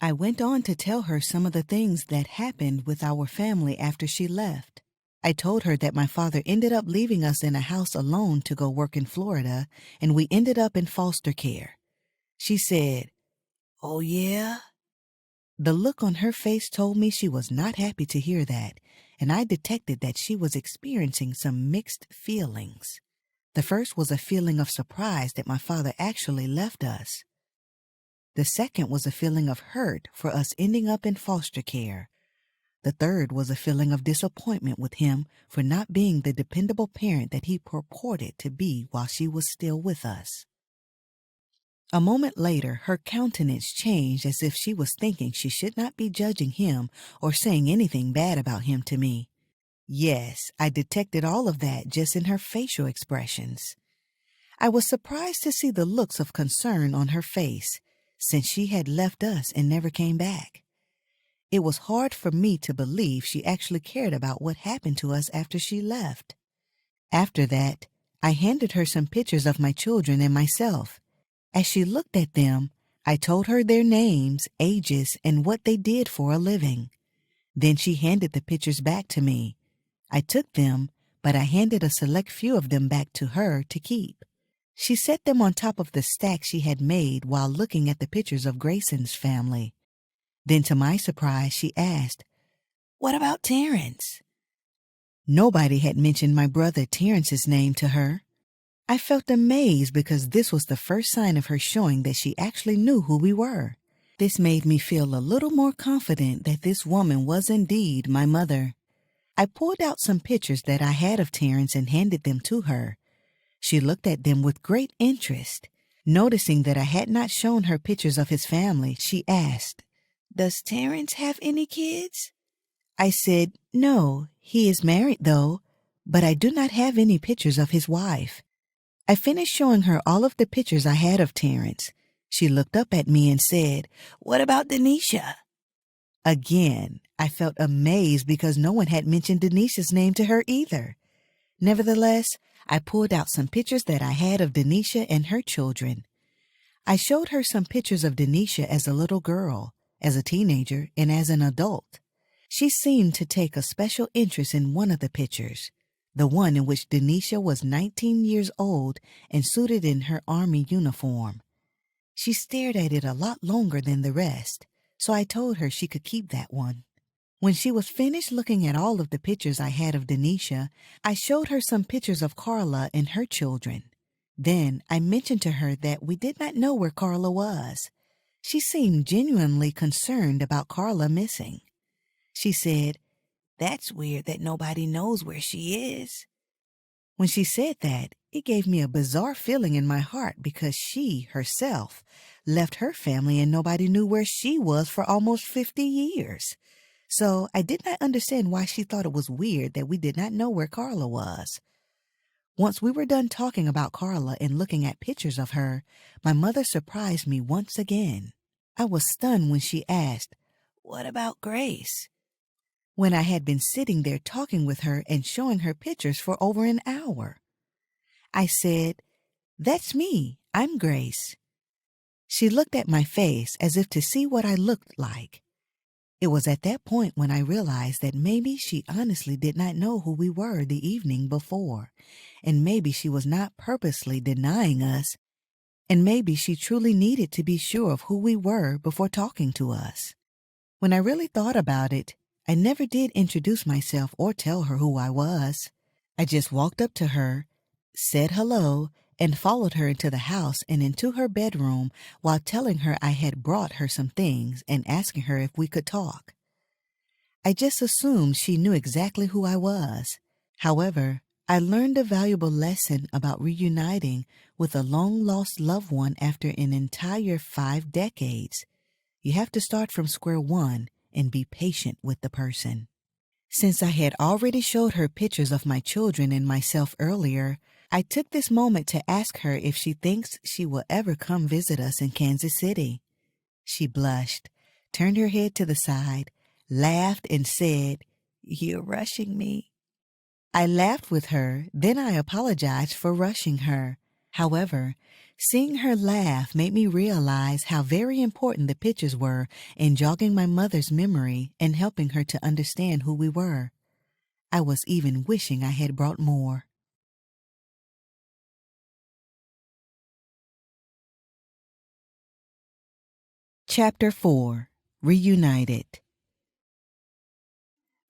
I went on to tell her some of the things that happened with our family after she left. I told her that my father ended up leaving us in a house alone to go work in Florida, and we ended up in foster care. She said, "Oh yeah?" The look on her face told me she was not happy to hear that, and I detected that she was experiencing some mixed feelings. The first was a feeling of surprise that my father actually left us. The second was a feeling of hurt for us ending up in foster care. The third was a feeling of disappointment with him for not being the dependable parent that he purported to be while she was still with us. A moment later, her countenance changed as if she was thinking she should not be judging him or saying anything bad about him to me. Yes, I detected all of that just in her facial expressions. I was surprised to see the looks of concern on her face, since she had left us and never came back. It was hard for me to believe she actually cared about what happened to us after she left. After that, I handed her some pictures of my children and myself. As she looked at them, I told her their names, ages, and what they did for a living. Then she handed the pictures back to me. I took them, but I handed a select few of them back to her to keep. She set them on top of the stack she had made while looking at the pictures of Grayson's family. Then, to my surprise, she asked, "What about Terrence?" Nobody had mentioned my brother Terrence's name to her. I felt amazed because this was the first sign of her showing that she actually knew who we were. This made me feel a little more confident that this woman was indeed my mother. I pulled out some pictures that I had of Terrence and handed them to her. She looked at them with great interest. Noticing that I had not shown her pictures of his family, she asked, "Does Terrence have any kids?" I said, "No, he is married though, but I do not have any pictures of his wife." I finished showing her all of the pictures I had of Terrence. She looked up at me and said, "What about Denisha?" Again, I felt amazed because no one had mentioned Denisha's name to her either. Nevertheless, I pulled out some pictures that I had of Denisha and her children. I showed her some pictures of Denisha as a little girl, as a teenager, and as an adult. She seemed to take a special interest in one of the pictures, the one in which Denisha was 19 years old and suited in her army uniform. She stared at it a lot longer than the rest, so I told her she could keep that one. When she was finished looking at all of the pictures I had of Denisha, I showed her some pictures of Carla and her children. Then I mentioned to her that we did not know where Carla was. She seemed genuinely concerned about Carla missing. She said, "That's weird that nobody knows where she is." When she said that, it gave me a bizarre feeling in my heart because she, herself, left her family and nobody knew where she was for almost 50 years. So I did not understand why she thought it was weird that we did not know where Carla was. Once we were done talking about Carla and looking at pictures of her, my mother surprised me once again. I was stunned when she asked, "What about Grace?" when I had been sitting there talking with her and showing her pictures for over an hour. I said, "That's me. I'm Grace." She looked at my face as if to see what I looked like. It was at that point when I realized that maybe she honestly did not know who we were the evening before, and maybe she was not purposely denying us, and maybe she truly needed to be sure of who we were before talking to us. When I really thought about it, I never did introduce myself or tell her who I was. I just walked up to her, said hello, and followed her into the house and into her bedroom while telling her I had brought her some things and asking her if we could talk. I just assumed she knew exactly who I was. However, I learned a valuable lesson about reuniting with a long-lost loved one after an entire 5 decades. You have to start from square one and be patient with the person. Since I had already showed her pictures of my children and myself earlier, I took this moment to ask her if she thinks she will ever come visit us in Kansas City. She blushed, turned her head to the side, laughed, and said, "You're rushing me." I laughed with her, then I apologized for rushing her. However, seeing her laugh made me realize how very important the pictures were in jogging my mother's memory and helping her to understand who we were. I was even wishing I had brought more. Chapter 4. Reunited.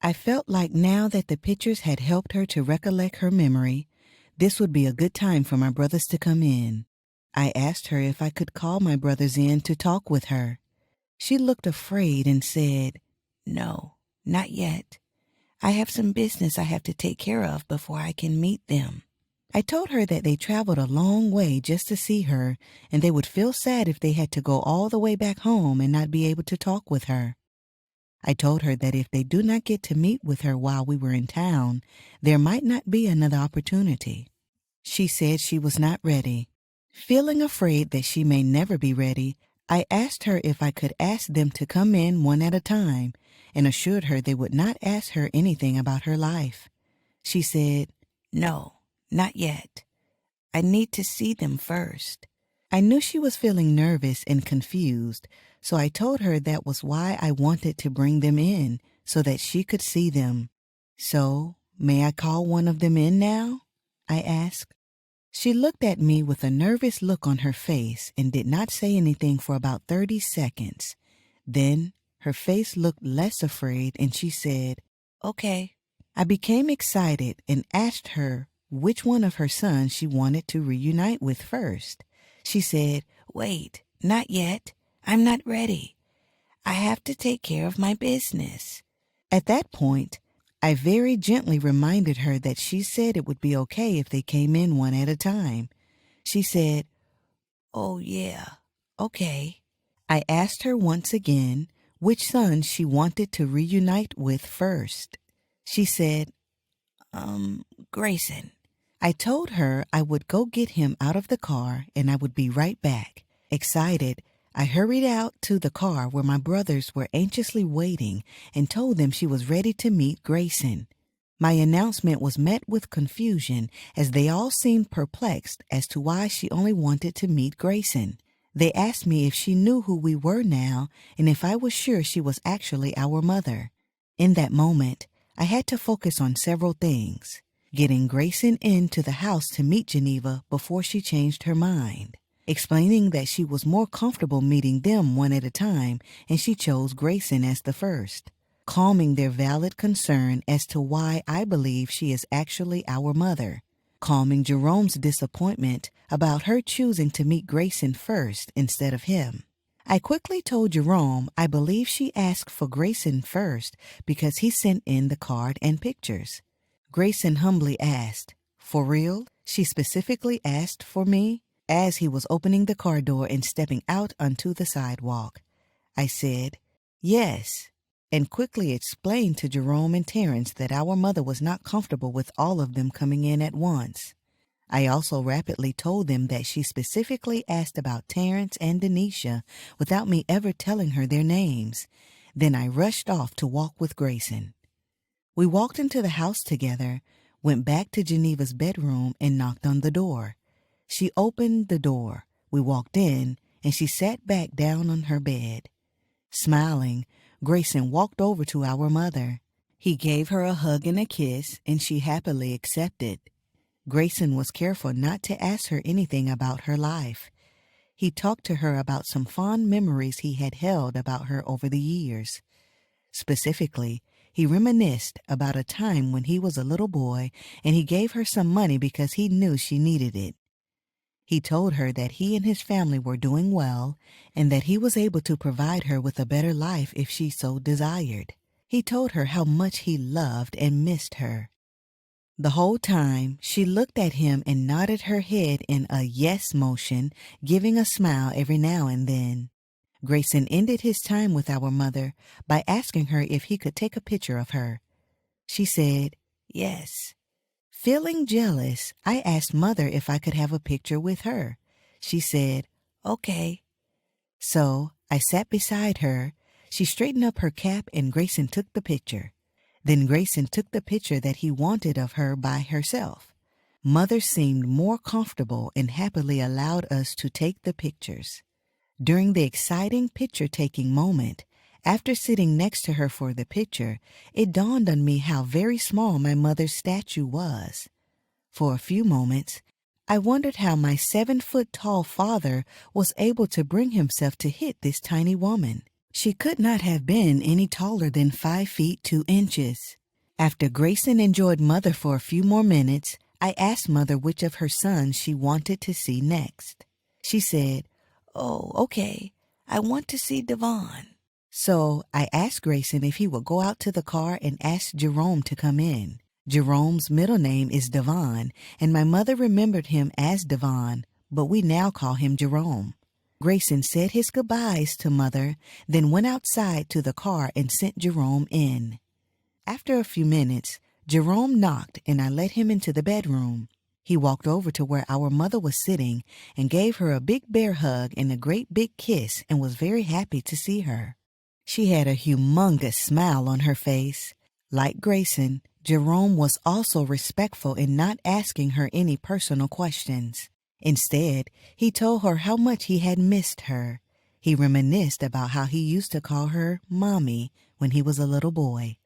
I felt like now that the pictures had helped her to recollect her memory, this would be a good time for my brothers to come in. I asked her if I could call my brothers in to talk with her. She looked afraid and said, "No, not yet. I have some business I have to take care of before I can meet them." I told her that they traveled a long way just to see her, and they would feel sad if they had to go all the way back home and not be able to talk with her. I told her that if they do not get to meet with her while we were in town, there might not be another opportunity. She said she was not ready. Feeling afraid that she may never be ready, I asked her if I could ask them to come in one at a time and assured her they would not ask her anything about her life. She said, "No, not yet. I need to see them first." I knew she was feeling nervous and confused, so I told her that was why I wanted to bring them in, so that she could see them. "So, may I call one of them in now?" I asked. She looked at me with a nervous look on her face and did not say anything for about 30 seconds. Then her face looked less afraid and she said, "Okay." I became excited and asked her which one of her sons she wanted to reunite with first. She said, "Wait, not yet. I'm not ready. I have to take care of my business." At that point, I very gently reminded her that she said it would be okay if they came in one at a time. She said, "Oh yeah, okay." I asked her once again which son she wanted to reunite with first. She said, Grayson." I told her I would go get him out of the car and I would be right back. Excited, I hurried out to the car where my brothers were anxiously waiting and told them she was ready to meet Grayson. My announcement was met with confusion as they all seemed perplexed as to why she only wanted to meet Grayson. They asked me if she knew who we were now and if I was sure she was actually our mother. In that moment, I had to focus on several things. Getting Grayson into the house to meet Geneva before she changed her mind. Explaining that she was more comfortable meeting them one at a time and she chose Grayson as the first. Calming their valid concern as to why I believe she is actually our mother. Calming Jerome's disappointment about her choosing to meet Grayson first instead of him. I quickly told Jerome I believe she asked for Grayson first because he sent in the card and pictures. Grayson humbly asked, "For real?" She specifically asked for me as he was opening the car door and stepping out onto the sidewalk. I said, "Yes," and quickly explained to Jerome and Terrence that our mother was not comfortable with all of them coming in at once. I also rapidly told them that she specifically asked about Terrence and Denisha without me ever telling her their names. Then I rushed off to walk with Grayson. We walked into the house together, went back to Geneva's bedroom, and knocked on the door. She opened the door. We walked in, and she sat back down on her bed. Smiling, Grayson walked over to our mother. He gave her a hug and a kiss, and she happily accepted. Grayson was careful not to ask her anything about her life. He talked to her about some fond memories he had held about her over the years. Specifically, he reminisced about a time when he was a little boy and he gave her some money because he knew she needed it. He told her that he and his family were doing well and that he was able to provide her with a better life if she so desired. He told her how much he loved and missed her. The whole time, she looked at him and nodded her head in a yes motion, giving a smile every now and then. Grayson ended his time with our mother by asking her if he could take a picture of her. She said, "Yes." Feeling jealous, I asked Mother if I could have a picture with her. She said, "Okay." So I sat beside her. She straightened up her cap and Grayson took the picture. Then Grayson took the picture that he wanted of her by herself. Mother seemed more comfortable and happily allowed us to take the pictures. During the exciting picture-taking moment, after sitting next to her for the picture, it dawned on me how very small my mother's statue was. For a few moments, I wondered how my 7-foot-tall father was able to bring himself to hit this tiny woman. She could not have been any taller than 5 feet 2 inches. After Grayson enjoyed Mother for a few more minutes, I asked Mother which of her sons she wanted to see next. She said, "Oh, okay. I want to see Devon." So I asked Grayson if he would go out to the car and ask Jerome to come in. Jerome's middle name is Devon, and my mother remembered him as Devon, but we now call him Jerome. Grayson said his goodbyes to Mother, then went outside to the car and sent Jerome in. After a few minutes, Jerome knocked and I let him into the bedroom. He walked over to where our mother was sitting and gave her a big bear hug and a great big kiss and was very happy to see her. She had a humongous smile on her face. Like Grayson, Jerome was also respectful in not asking her any personal questions. Instead, he told her how much he had missed her. He reminisced about how he used to call her Mommy when he was a little boy.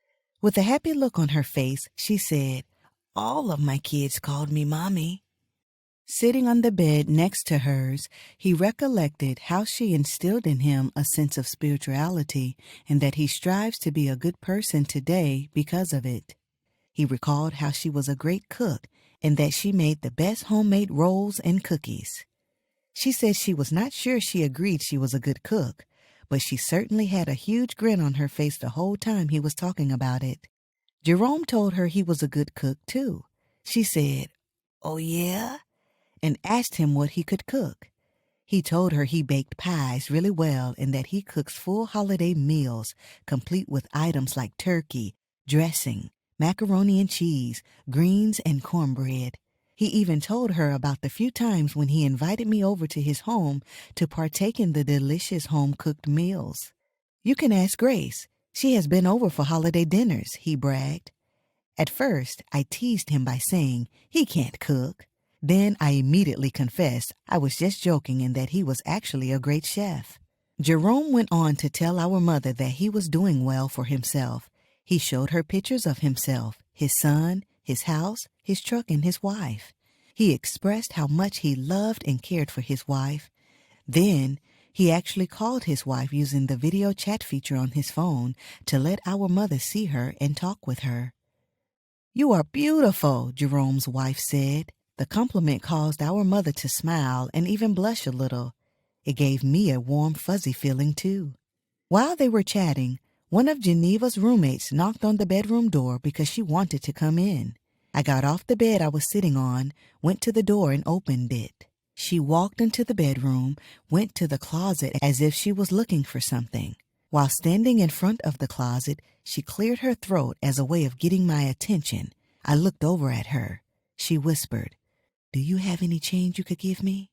With a happy look on her face, she said, "All of my kids called me Mommy." Sitting on the bed next to hers, he recollected how she instilled in him a sense of spirituality and that he strives to be a good person today because of it. He recalled how she was a great cook and that she made the best homemade rolls and cookies. She said she was not sure she agreed she was a good cook, but she certainly had a huge grin on her face the whole time he was talking about it. Jerome told her he was a good cook, too. She said, "Oh, yeah?" and asked him what he could cook. He told her he baked pies really well and that he cooks full holiday meals, complete with items like turkey, dressing, macaroni and cheese, greens, and cornbread. He even told her about the few times when he invited me over to his home to partake in the delicious home-cooked meals. "You can ask Grace. She has been over for holiday dinners," he bragged. At first, I teased him by saying, "He can't cook." Then I immediately confessed I was just joking and that he was actually a great chef. Jerome went on to tell our mother that he was doing well for himself. He showed her pictures of himself, his son, his house, his truck, and his wife. He expressed how much he loved and cared for his wife. Then, he actually called his wife using the video chat feature on his phone to let our mother see her and talk with her. "You are beautiful," Jerome's wife said. The compliment caused our mother to smile and even blush a little. It gave me a warm, fuzzy feeling, too. While they were chatting, one of Geneva's roommates knocked on the bedroom door because she wanted to come in. I got off the bed I was sitting on, went to the door and opened it. She walked into the bedroom, went to the closet as if she was looking for something. While standing in front of the closet, she cleared her throat as a way of getting my attention. I looked over at her. She whispered, "Do you have any change you could give me?"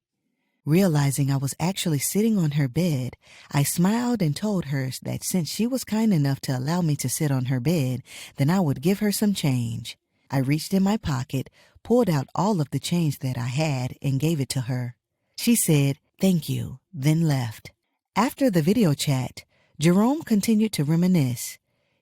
Realizing I was actually sitting on her bed, I smiled and told her that since she was kind enough to allow me to sit on her bed, then I would give her some change. I reached in my pocket, pulled out all of the change that I had, and gave it to her. She said, "Thank you," then left. After the video chat, Jerome continued to reminisce.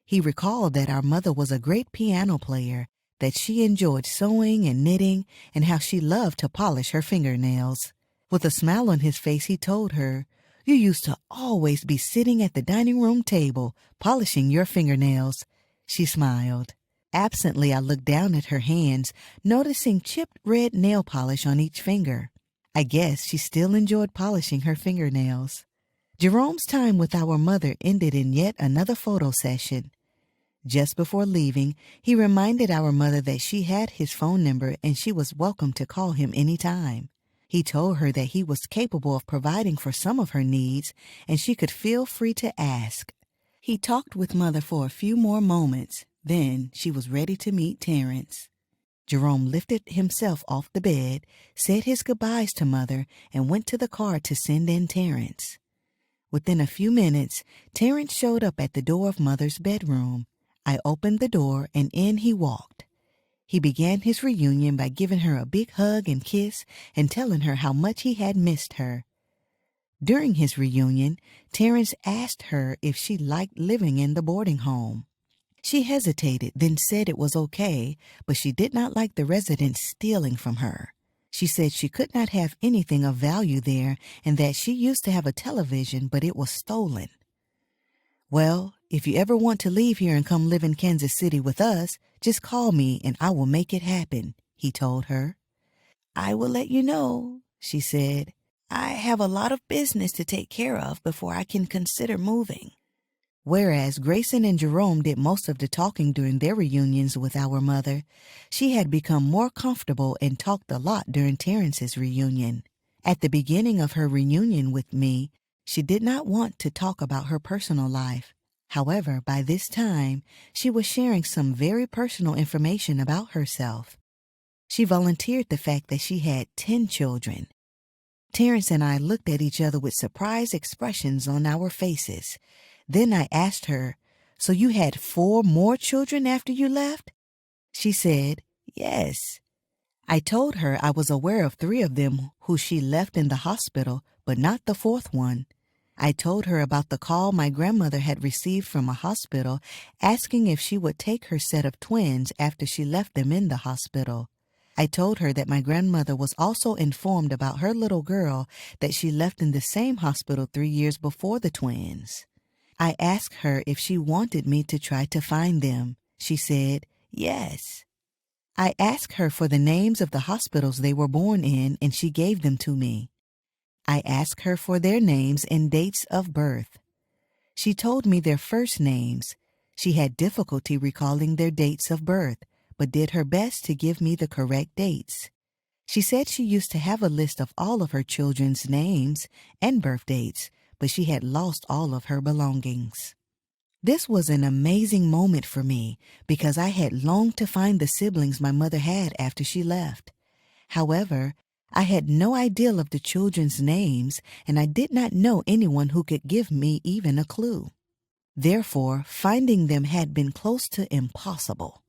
He recalled that our mother was a great piano player, that she enjoyed sewing and knitting, and how she loved to polish her fingernails. With a smile on his face, he told her, "You used to always be sitting at the dining room table, polishing your fingernails." She smiled. Absently, I looked down at her hands, noticing chipped red nail polish on each finger. I guess she still enjoyed polishing her fingernails. Jerome's time with our mother ended in yet another photo session. Just before leaving, he reminded our mother that she had his phone number and she was welcome to call him any time. He told her that he was capable of providing for some of her needs and she could feel free to ask. He talked with Mother for a few more moments. Then she was ready to meet Terrence. Jerome lifted himself off the bed, said his goodbyes to Mother, and went to the car to send in Terrence. Within a few minutes, Terrence showed up at the door of Mother's bedroom. I opened the door and in he walked. He began his reunion by giving her a big hug and kiss and telling her how much he had missed her. During his reunion, Terrence asked her if she liked living in the boarding home. She hesitated, then said it was okay, but she did not like the residents stealing from her. She said she could not have anything of value there and that she used to have a television, but it was stolen. "Well, if you ever want to leave here and come live in Kansas City with us, just call me and I will make it happen," he told her. "I will let you know," she said. "I have a lot of business to take care of before I can consider moving." Whereas Grayson and Jerome did most of the talking during their reunions with our mother, she had become more comfortable and talked a lot during Terrence's reunion. At the beginning of her reunion with me, she did not want to talk about her personal life. However, by this time, she was sharing some very personal information about herself. She volunteered the fact that she had 10 children. Terrence and I looked at each other with surprised expressions on our faces. Then I asked her, "So you had 4 more children after you left?" She said, "Yes." I told her I was aware of 3 of them who she left in the hospital, but not the 4th one. I told her about the call my grandmother had received from a hospital asking if she would take her set of twins after she left them in the hospital. I told her that my grandmother was also informed about her little girl that she left in the same hospital 3 years before the twins. I asked her if she wanted me to try to find them. She said, yes. I asked her for the names of the hospitals they were born in, and she gave them to me. I asked her for their names and dates of birth. She told me their first names. She had difficulty recalling their dates of birth, but did her best to give me the correct dates. She said she used to have a list of all of her children's names and birth dates, but she had lost all of her belongings. This was an amazing moment for me because I had longed to find the siblings my mother had after she left. However, I had no idea of the children's names, and I did not know anyone who could give me even a clue. Therefore, finding them had been close to impossible.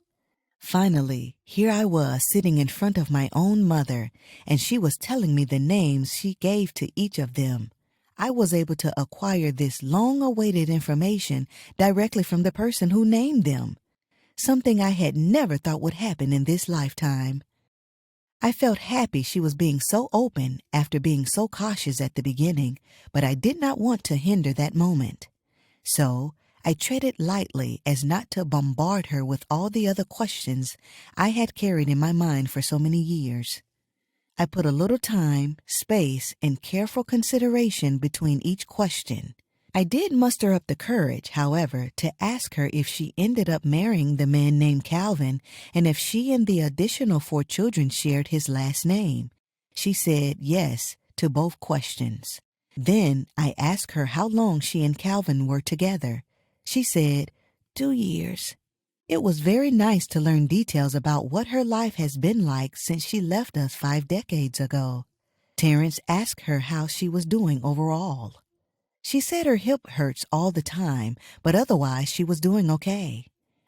Finally, here I was sitting in front of my own mother, and she was telling me the names she gave to each of them. I was able to acquire this long-awaited information directly from the person who named them, something I had never thought would happen in this lifetime. I felt happy she was being so open after being so cautious at the beginning, but I did not want to hinder that moment. So I treaded lightly as not to bombard her with all the other questions I had carried in my mind for so many years. I put a little time, space, and careful consideration between each question. I did muster up the courage, however, to ask her if she ended up marrying the man named Calvin and if she and the additional 4 children shared his last name. She said yes to both questions. Then I asked her how long she and Calvin were together. She said 2 years. It was very nice to learn details about what her life has been like since she left us 5 decades ago. Terrence asked her how she was doing overall. She said her hip hurts all the time, but otherwise she was doing okay.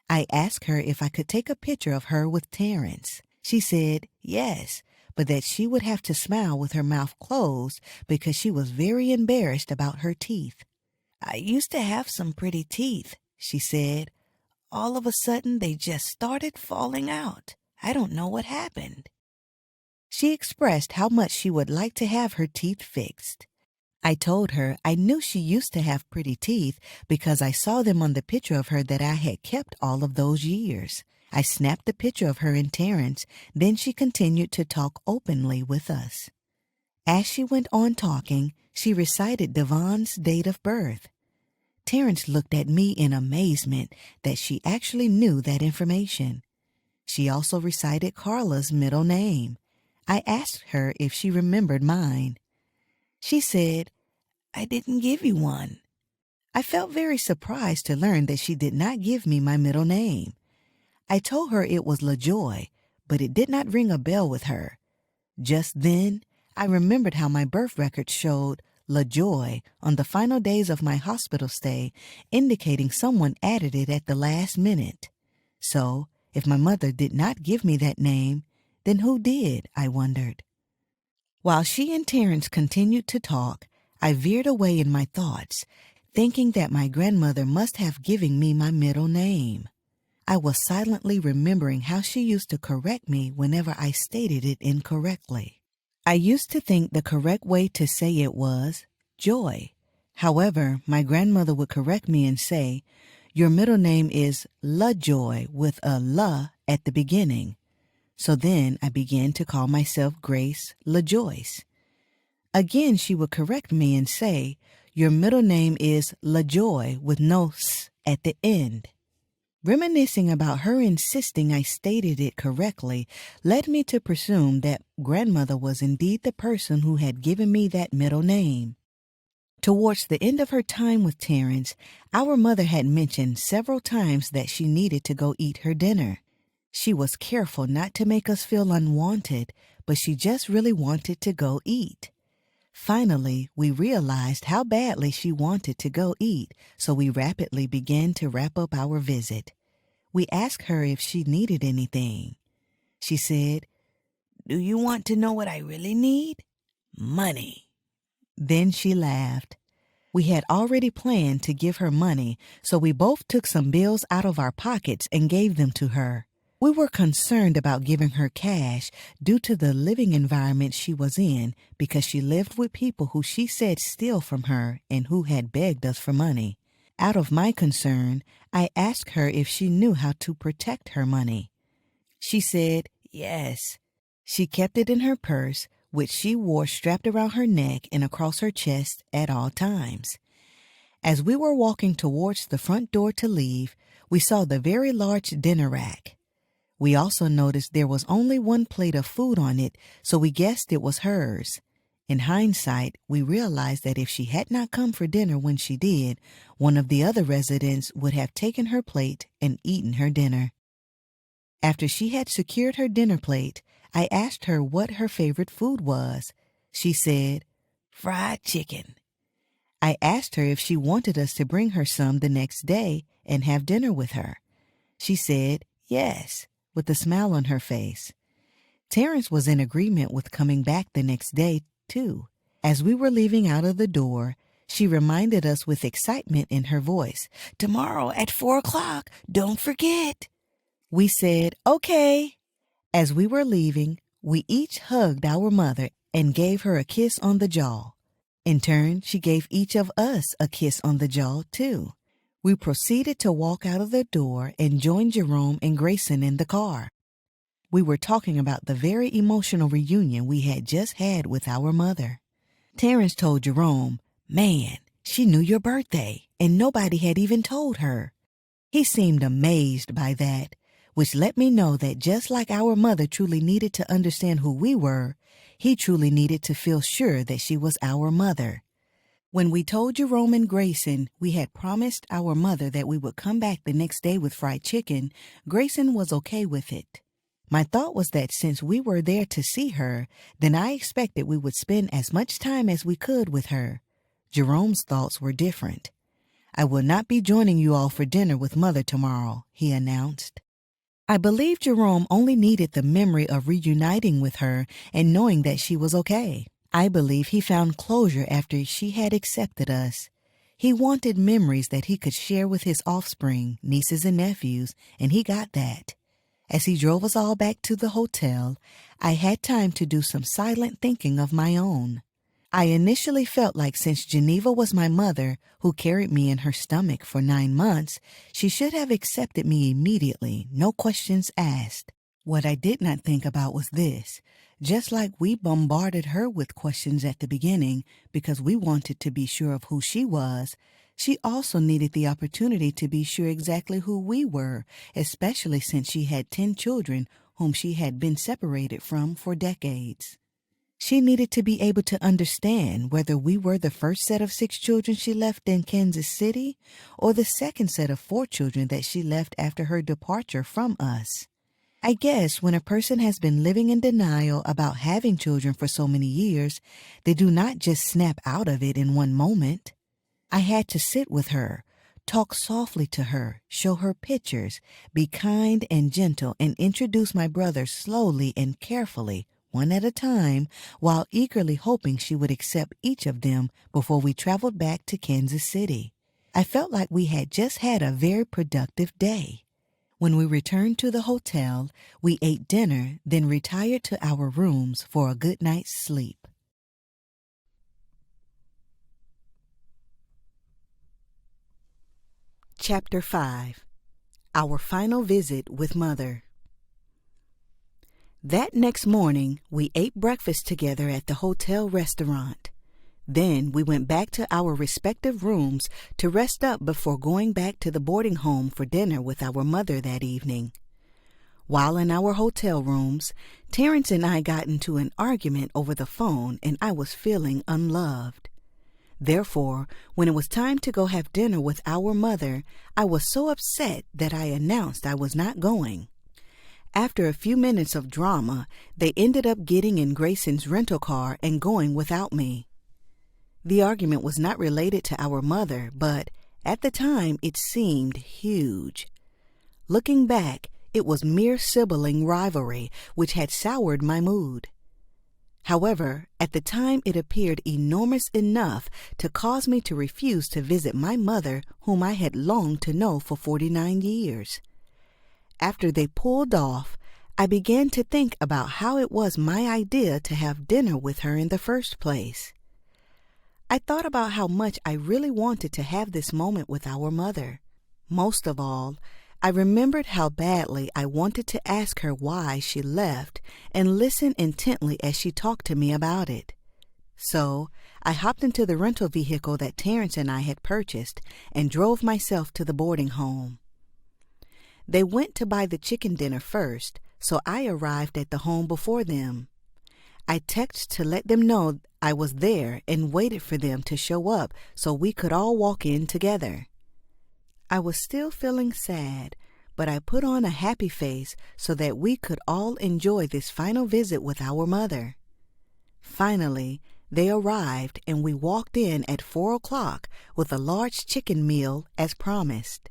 I asked her if I could take a picture of her with Terrence. She said yes, but that she would have to smile with her mouth closed because she was very embarrassed about her teeth. I used to have some pretty teeth, she said. All of a sudden, they just started falling out. I don't know what happened. She expressed how much she would like to have her teeth fixed. I told her I knew she used to have pretty teeth because I saw them on the picture of her that I had kept all of those years. I snapped the picture of her and Terrence, then she continued to talk openly with us. As she went on talking, she recited Devon's date of birth. Terrence looked at me in amazement that she actually knew that information. She also recited Carla's middle name. I asked her if she remembered mine. She said, I didn't give you one. I felt very surprised to learn that she did not give me my middle name. I told her it was LaJoy, but it did not ring a bell with her. Just then, I remembered how my birth record showed LaJoy on the final days of my hospital stay, indicating someone added it at the last minute. So, if my mother did not give me that name, then who did, I wondered. While she and Terrence continued to talk, I veered away in my thoughts, thinking that my grandmother must have given me my middle name. I was silently remembering how she used to correct me whenever I stated it incorrectly. I used to think the correct way to say it was Joy. However, my grandmother would correct me and say, your middle name is LaJoy with a "la" at the beginning. So then I began to call myself Grace LaJoyce. Again, she would correct me and say, your middle name is LaJoy with no "s" at the end. Reminiscing about her insisting I stated it correctly led me to presume that grandmother was indeed the person who had given me that middle name. Towards the end of her time with Terrence, our mother had mentioned several times that she needed to go eat her dinner. She was careful not to make us feel unwanted, but she just really wanted to go eat. Finally, we realized how badly she wanted to go eat, so we rapidly began to wrap up our visit. We asked her if she needed anything. She said, do you want to know what I really need? Money. Then she laughed. We had already planned to give her money, so we both took some bills out of our pockets and gave them to her. We were concerned about giving her cash due to the living environment she was in because she lived with people who she said steal from her and who had begged us for money. Out of my concern, I asked her if she knew how to protect her money. She said yes. She kept it in her purse, which she wore strapped around her neck and across her chest at all times. As we were walking towards the front door to leave, we saw the very large dinner rack. We also noticed there was only one plate of food on it, so we guessed it was hers. In hindsight, we realized that if she had not come for dinner when she did, one of the other residents would have taken her plate and eaten her dinner. After she had secured her dinner plate, I asked her what her favorite food was. She said, "Fried chicken." I asked her if she wanted us to bring her some the next day and have dinner with her. She said yes, with a smile on her face. Terrence was in agreement with coming back the next day, too. As we were leaving out of the door, she reminded us with excitement in her voice, "Tomorrow at 4 o'clock, don't forget." We said, "Okay." As we were leaving, we each hugged our mother and gave her a kiss on the jaw. In turn, she gave each of us a kiss on the jaw, too. We proceeded to walk out of the door and join Jerome and Grayson in the car. We were talking about the very emotional reunion we had just had with our mother. Terrence told Jerome, "Man, she knew your birthday, and nobody had even told her." He seemed amazed by that, which let me know that just like our mother truly needed to understand who we were, he truly needed to feel sure that she was our mother. When we told Jerome and Grayson we had promised our mother that we would come back the next day with fried chicken, Grayson was okay with it. My thought was that since we were there to see her, then I expected we would spend as much time as we could with her. Jerome's thoughts were different. "I will not be joining you all for dinner with Mother tomorrow," he announced. I believe Jerome only needed the memory of reuniting with her and knowing that she was okay. I believe he found closure after she had accepted us. He wanted memories that he could share with his offspring, nieces and nephews, and he got that. As he drove us all back to the hotel, I had time to do some silent thinking of my own. I initially felt like since Geneva was my mother, who carried me in her stomach for 9 months, she should have accepted me immediately, no questions asked. What I did not think about was this. Just like we bombarded her with questions at the beginning because we wanted to be sure of who she was, she also needed the opportunity to be sure exactly who we were, especially since she had 10 children whom she had been separated from for decades. She needed to be able to understand whether we were the first set of 6 children she left in Kansas City or the second set of 4 children that she left after her departure from us. I guess when a person has been living in denial about having children for so many years, they do not just snap out of it in one moment. I had to sit with her, talk softly to her, show her pictures, be kind and gentle, and introduce my brothers slowly and carefully, one at a time, while eagerly hoping she would accept each of them before we traveled back to Kansas City. I felt like we had just had a very productive day. When we returned to the hotel, we ate dinner, then retired to our rooms for a good night's sleep. Chapter 5. Our Final Visit with Mother. That next morning, we ate breakfast together at the hotel restaurant. Then we went back to our respective rooms to rest up before going back to the boarding home for dinner with our mother that evening. While in our hotel rooms, Terrence and I got into an argument over the phone and I was feeling unloved. Therefore, when it was time to go have dinner with our mother, I was so upset that I announced I was not going. After a few minutes of drama, they ended up getting in Grayson's rental car and going without me. The argument was not related to our mother, but at the time it seemed huge. Looking back, it was mere sibling rivalry which had soured my mood. However, at the time it appeared enormous enough to cause me to refuse to visit my mother whom I had longed to know for 49 years. After they pulled off, I began to think about how it was my idea to have dinner with her in the first place. I thought about how much I really wanted to have this moment with our mother. Most of all, I remembered how badly I wanted to ask her why she left and listen intently as she talked to me about it. So, I hopped into the rental vehicle that Terrence and I had purchased and drove myself to the boarding home. They went to buy the chicken dinner first, so I arrived at the home before them. I texted to let them know I was there and waited for them to show up so we could all walk in together. I was still feeling sad, but I put on a happy face so that we could all enjoy this final visit with our mother. Finally, they arrived and we walked in at 4 o'clock with a large chicken meal as promised.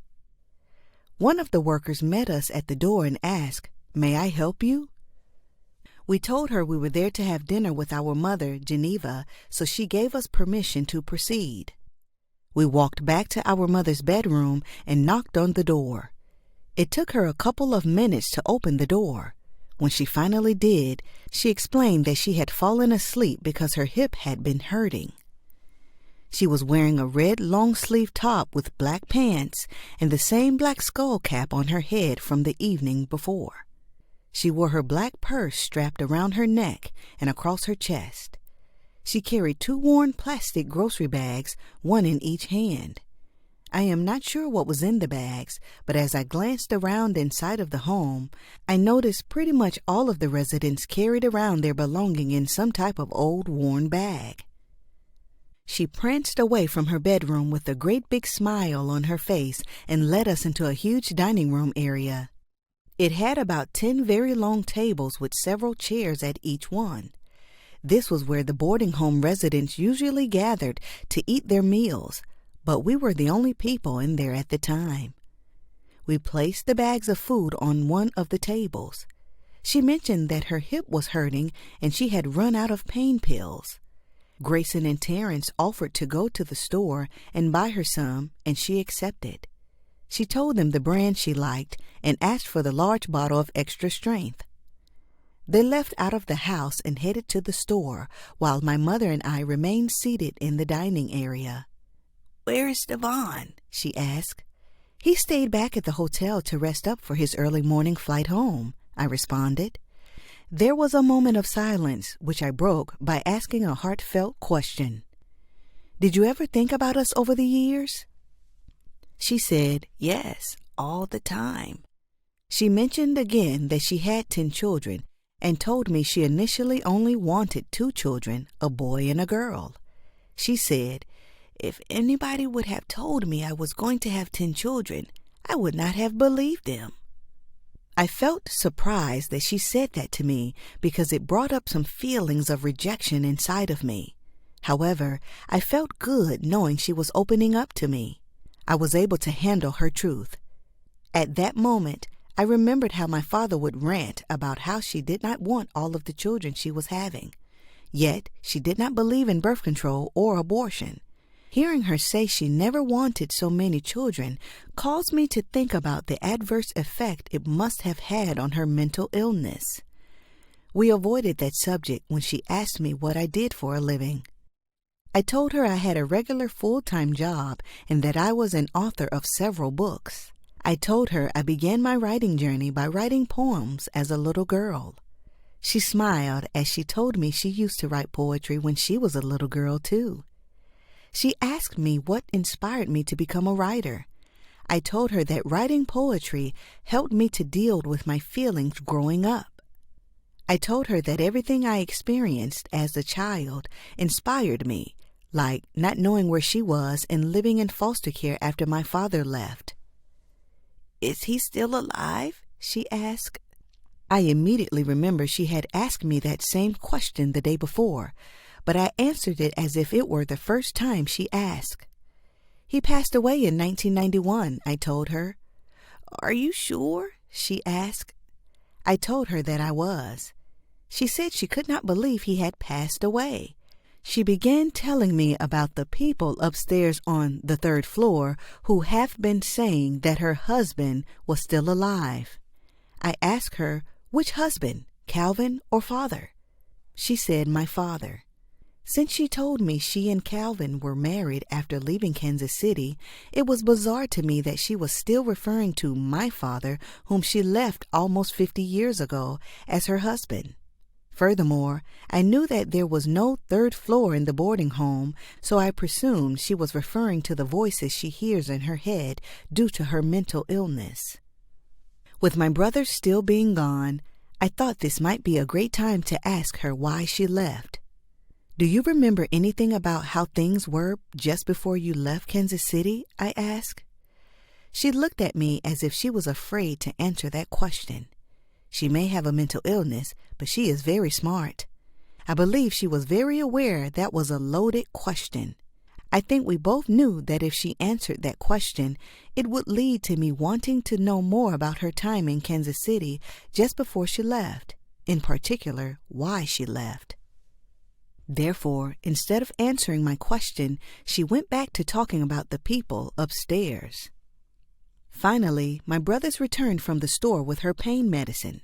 One of the workers met us at the door and asked, "May I help you?" We told her we were there to have dinner with our mother, Geneva, so she gave us permission to proceed. We walked back to our mother's bedroom and knocked on the door. It took her a couple of minutes to open the door. When she finally did, she explained that she had fallen asleep because her hip had been hurting. She was wearing a red long-sleeve top with black pants and the same black skull cap on her head from the evening before. She wore her black purse strapped around her neck and across her chest. She carried 2 worn plastic grocery bags, one in each hand. I am not sure what was in the bags, but as I glanced around inside of the home, I noticed pretty much all of the residents carried around their belongings in some type of old worn bag. She pranced away from her bedroom with a great big smile on her face and led us into a huge dining room area. It had about 10 very long tables with several chairs at each one. This was where the boarding home residents usually gathered to eat their meals, but we were the only people in there at the time. We placed the bags of food on one of the tables. She mentioned that her hip was hurting and she had run out of pain pills. Grayson and Terrence offered to go to the store and buy her some, and she accepted. She told them the brand she liked and asked for the large bottle of extra strength. They left out of the house and headed to the store, while my mother and I remained seated in the dining area. "Where is Devon?" she asked. "He stayed back at the hotel to rest up for his early morning flight home," I responded. There was a moment of silence, which I broke by asking a heartfelt question. "Did you ever think about us over the years?" She said, "Yes, all the time." She mentioned again that she had 10 children and told me she initially only wanted 2 children, a boy and a girl. She said, "If anybody would have told me I was going to have 10 children, I would not have believed them." I felt surprised that she said that to me because it brought up some feelings of rejection inside of me. However, I felt good knowing she was opening up to me. I was able to handle her truth. At that moment, I remembered how my father would rant about how she did not want all of the children she was having. Yet, she did not believe in birth control or abortion. Hearing her say she never wanted so many children caused me to think about the adverse effect it must have had on her mental illness. We avoided that subject when she asked me what I did for a living. I told her I had a regular full-time job and that I was an author of several books. I told her I began my writing journey by writing poems as a little girl. She smiled as she told me she used to write poetry when she was a little girl too. She asked me what inspired me to become a writer. I told her that writing poetry helped me to deal with my feelings growing up. I told her that everything I experienced as a child inspired me, like not knowing where she was and living in foster care after my father left. "Is he still alive?" she asked. I immediately remember she had asked me that same question the day before, but I answered it as if it were the first time she asked. "He passed away in 1991, I told her. "Are you sure?" she asked. I told her that I was. She said she could not believe he had passed away. She began telling me about the people upstairs on the 3rd floor who have been saying that her husband was still alive. I asked her, which husband, Calvin or father? She said, my father. Since she told me she and Calvin were married after leaving Kansas City, it was bizarre to me that she was still referring to my father, whom she left almost 50 years ago, as her husband. Furthermore, I knew that there was no third floor in the boarding home, so I presumed she was referring to the voices she hears in her head due to her mental illness. With my brother still being gone, I thought this might be a great time to ask her why she left. Do you remember anything about how things were just before you left Kansas City? I asked. She looked at me as if she was afraid to answer that question. She may have a mental illness, but she is very smart. I believe she was very aware that was a loaded question. I think we both knew that if she answered that question, it would lead to me wanting to know more about her time in Kansas City just before she left, in particular, why she left. Therefore, instead of answering my question, she went back to talking about the people upstairs. Finally, my brothers returned from the store with her pain medicine.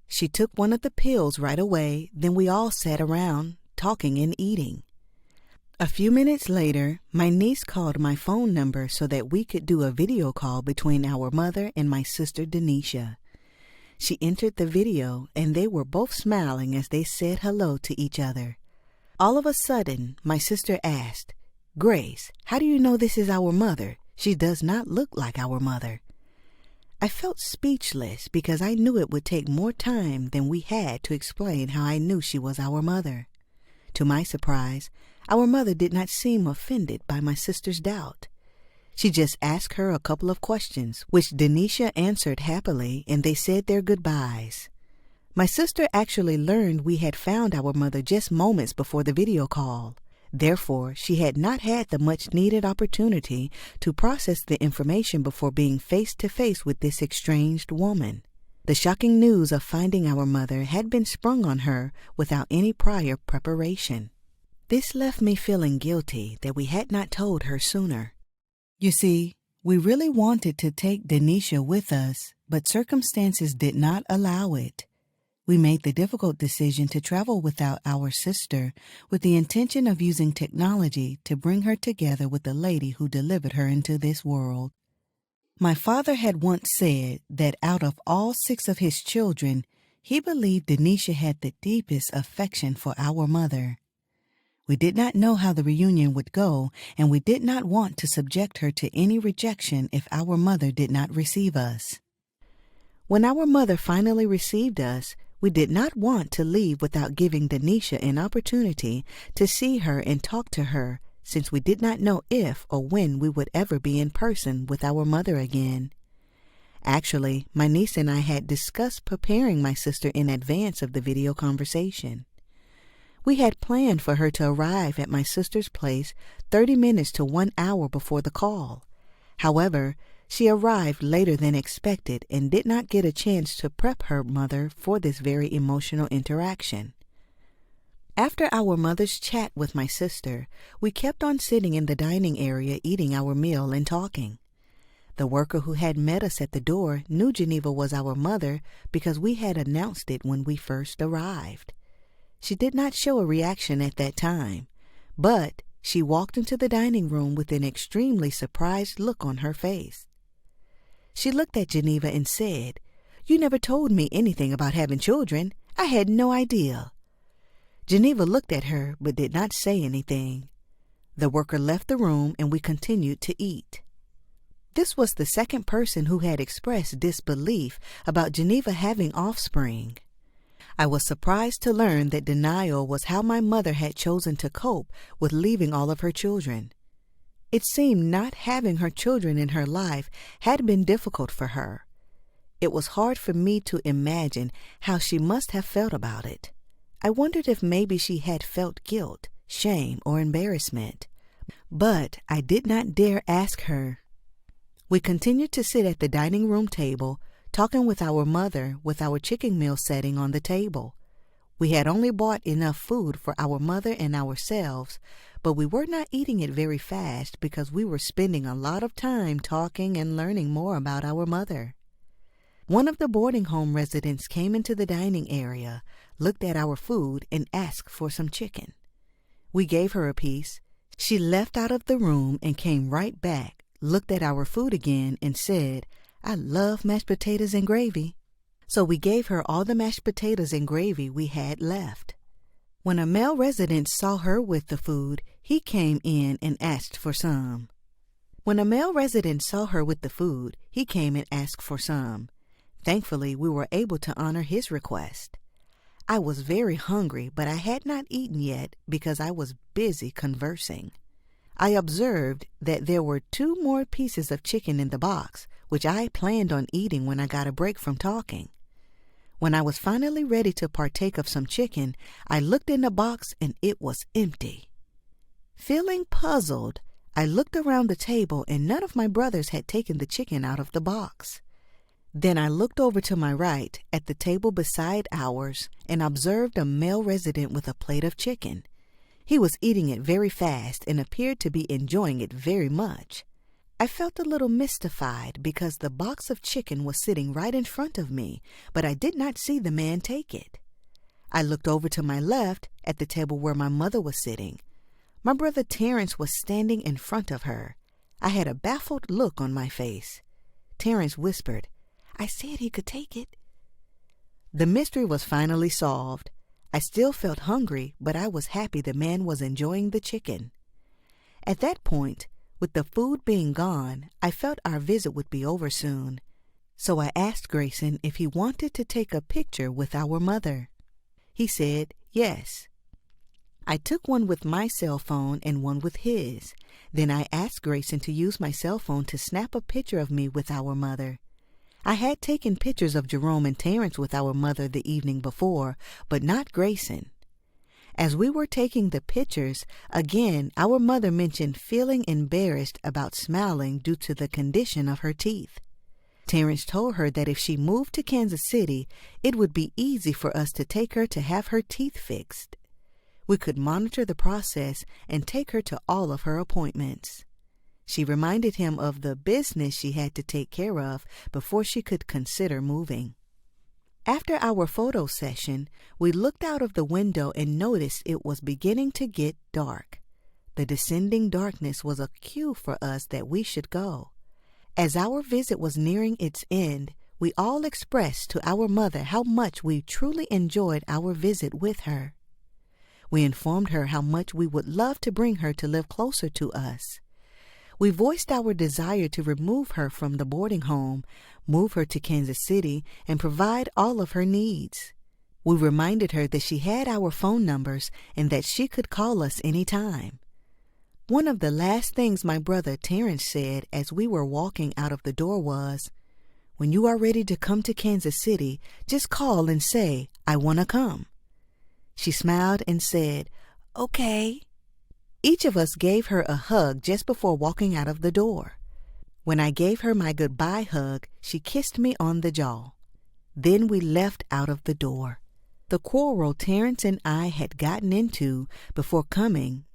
She took one of the pills right away, then we all sat around, talking and eating. A few minutes later, my niece called my phone number so that we could do a video call between our mother and my sister Denisha. She entered the video, and they were both smiling as they said hello to each other. All of a sudden, my sister asked, Grace, how do you know this is our mother? She does not look like our mother. I felt speechless because I knew it would take more time than we had to explain how I knew she was our mother. To my surprise, our mother did not seem offended by my sister's doubt. She just asked her a couple of questions, which Denisha answered happily, and they said their goodbyes. My sister actually learned we had found our mother just moments before the video call. Therefore, she had not had the much-needed opportunity to process the information before being face-to-face with this estranged woman. The shocking news of finding our mother had been sprung on her without any prior preparation. This left me feeling guilty that we had not told her sooner. You see, we really wanted to take Denisha with us, but circumstances did not allow it. We made the difficult decision to travel without our sister with the intention of using technology to bring her together with the lady who delivered her into this world. My father had once said that out of all 6 of his children, he believed Denisha had the deepest affection for our mother. We did not know how the reunion would go, and we did not want to subject her to any rejection if our mother did not receive us. When our mother finally received us, we did not want to leave without giving Denisha an opportunity to see her and talk to her, since we did not know if or when we would ever be in person with our mother again. Actually, my niece and I had discussed preparing my sister in advance of the video conversation. We had planned for her to arrive at my sister's place 30 minutes to 1 hour before the call. However, she arrived later than expected and did not get a chance to prep her mother for this very emotional interaction. After our mother's chat with my sister, we kept on sitting in the dining area eating our meal and talking. The worker who had met us at the door knew Geneva was our mother because we had announced it when we first arrived. She did not show a reaction at that time, but she walked into the dining room with an extremely surprised look on her face. She looked at Geneva and said, "You never told me anything about having children. I had no idea." Geneva looked at her but did not say anything. The worker left the room and we continued to eat. This was the second person who had expressed disbelief about Geneva having offspring. I was surprised to learn that denial was how my mother had chosen to cope with leaving all of her children. It seemed not having her children in her life had been difficult for her. It was hard for me to imagine how she must have felt about it. I wondered if maybe she had felt guilt, shame, or embarrassment. But I did not dare ask her. We continued to sit at the dining room table, talking with our mother with our chicken meal setting on the table. We had only bought enough food for our mother and ourselves, but we were not eating it very fast because we were spending a lot of time talking and learning more about our mother. One of the boarding home residents came into the dining area, looked at our food, and asked for some chicken. We gave her a piece. She left out of the room and came right back, looked at our food again, and said, "I love mashed potatoes and gravy." So we gave her all the mashed potatoes and gravy we had left. When a male resident saw her with the food, he came in and asked for some. Thankfully, we were able to honor his request. I was very hungry, but I had not eaten yet because I was busy conversing. I observed that there were 2 more pieces of chicken in the box, which I planned on eating when I got a break from talking. When I was finally ready to partake of some chicken, I looked in the box and it was empty. Feeling puzzled, I looked around the table and none of my brothers had taken the chicken out of the box. Then I looked over to my right at the table beside ours and observed a male resident with a plate of chicken. He was eating it very fast and appeared to be enjoying it very much. I felt a little mystified because the box of chicken was sitting right in front of me, but I did not see the man take it. I looked over to my left at the table where my mother was sitting. My brother Terrence was standing in front of her. I had a baffled look on my face. Terrence whispered, "I said he could take it." The mystery was finally solved. I still felt hungry, but I was happy the man was enjoying the chicken. At that point, with the food being gone, I felt our visit would be over soon. So I asked Grayson if he wanted to take a picture with our mother. He said yes. I took one with my cell phone and one with his. Then I asked Grayson to use my cell phone to snap a picture of me with our mother. I had taken pictures of Jerome and Terrence with our mother the evening before, but not Grayson. As we were taking the pictures, again our mother mentioned feeling embarrassed about smiling due to the condition of her teeth. Terrence told her that if she moved to Kansas City, it would be easy for us to take her to have her teeth fixed. We could monitor the process and take her to all of her appointments. She reminded him of the business she had to take care of before she could consider moving. After our photo session, we looked out of the window and noticed it was beginning to get dark. The descending darkness was a cue for us that we should go. As our visit was nearing its end, we all expressed to our mother how much we truly enjoyed our visit with her. We informed her how much we would love to bring her to live closer to us. We voiced our desire to remove her from the boarding home, move her to Kansas City, and provide all of her needs. We reminded her that she had our phone numbers and that she could call us anytime. One of the last things my brother Terrence said as we were walking out of the door was, "When you are ready to come to Kansas City, just call and say, 'I want to come.'" She smiled and said, "Okay." Each of us gave her a hug just before walking out of the door. When I gave her my goodbye hug, she kissed me on the jaw. Then we left out of the door. The quarrel Terrence and I had gotten into before coming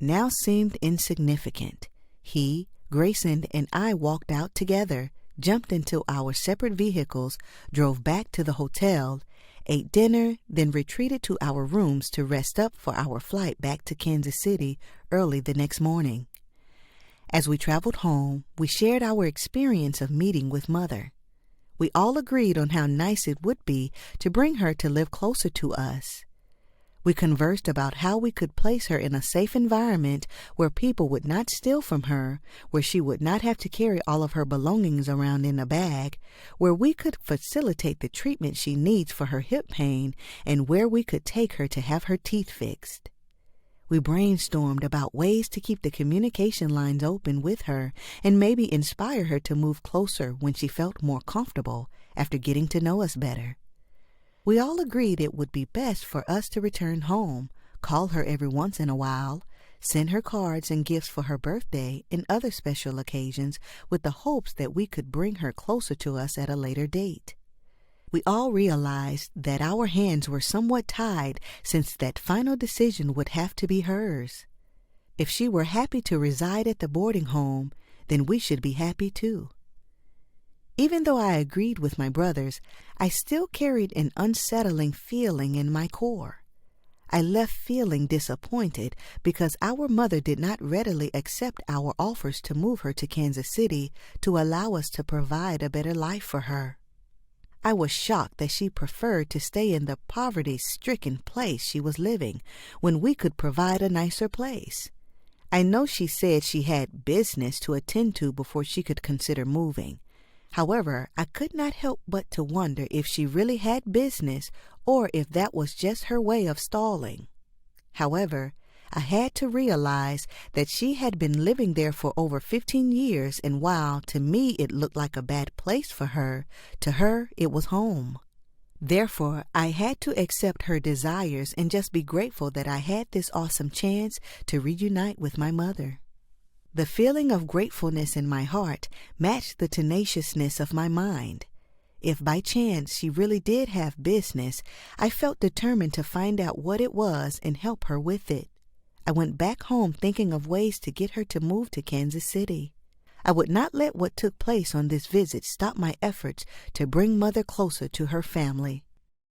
now seemed insignificant. He, Grayson, and I walked out together, jumped into our separate vehicles, drove back to the hotel, ate dinner, then retreated to our rooms to rest up for our flight back to Kansas City early the next morning. As we traveled home, we shared our experience of meeting with Mother. We all agreed on how nice it would be to bring her to live closer to us. We conversed about how we could place her in a safe environment where people would not steal from her, where she would not have to carry all of her belongings around in a bag, where we could facilitate the treatment she needs for her hip pain, and where we could take her to have her teeth fixed. We brainstormed about ways to keep the communication lines open with her and maybe inspire her to move closer when she felt more comfortable after getting to know us better. We all agreed it would be best for us to return home, call her every once in a while, send her cards and gifts for her birthday and other special occasions with the hopes that we could bring her closer to us at a later date. We all realized that our hands were somewhat tied since that final decision would have to be hers. If she were happy to reside at the boarding home, then we should be happy too. Even though I agreed with my brothers, I still carried an unsettling feeling in my core. I left feeling disappointed because our mother did not readily accept our offers to move her to Kansas City to allow us to provide a better life for her. I was shocked that she preferred to stay in the poverty-stricken place she was living when we could provide a nicer place. I know she said she had business to attend to before she could consider moving. However, I could not help but to wonder if she really had business or if that was just her way of stalling. However, I had to realize that she had been living there for over 15 years, and while to me it looked like a bad place for her, to her it was home. Therefore, I had to accept her desires and just be grateful that I had this awesome chance to reunite with my mother. The feeling of gratefulness in my heart matched the tenaciousness of my mind. If by chance she really did have business, I felt determined to find out what it was and help her with it. I went back home thinking of ways to get her to move to Kansas City. I would not let what took place on this visit stop my efforts to bring Mother closer to her family.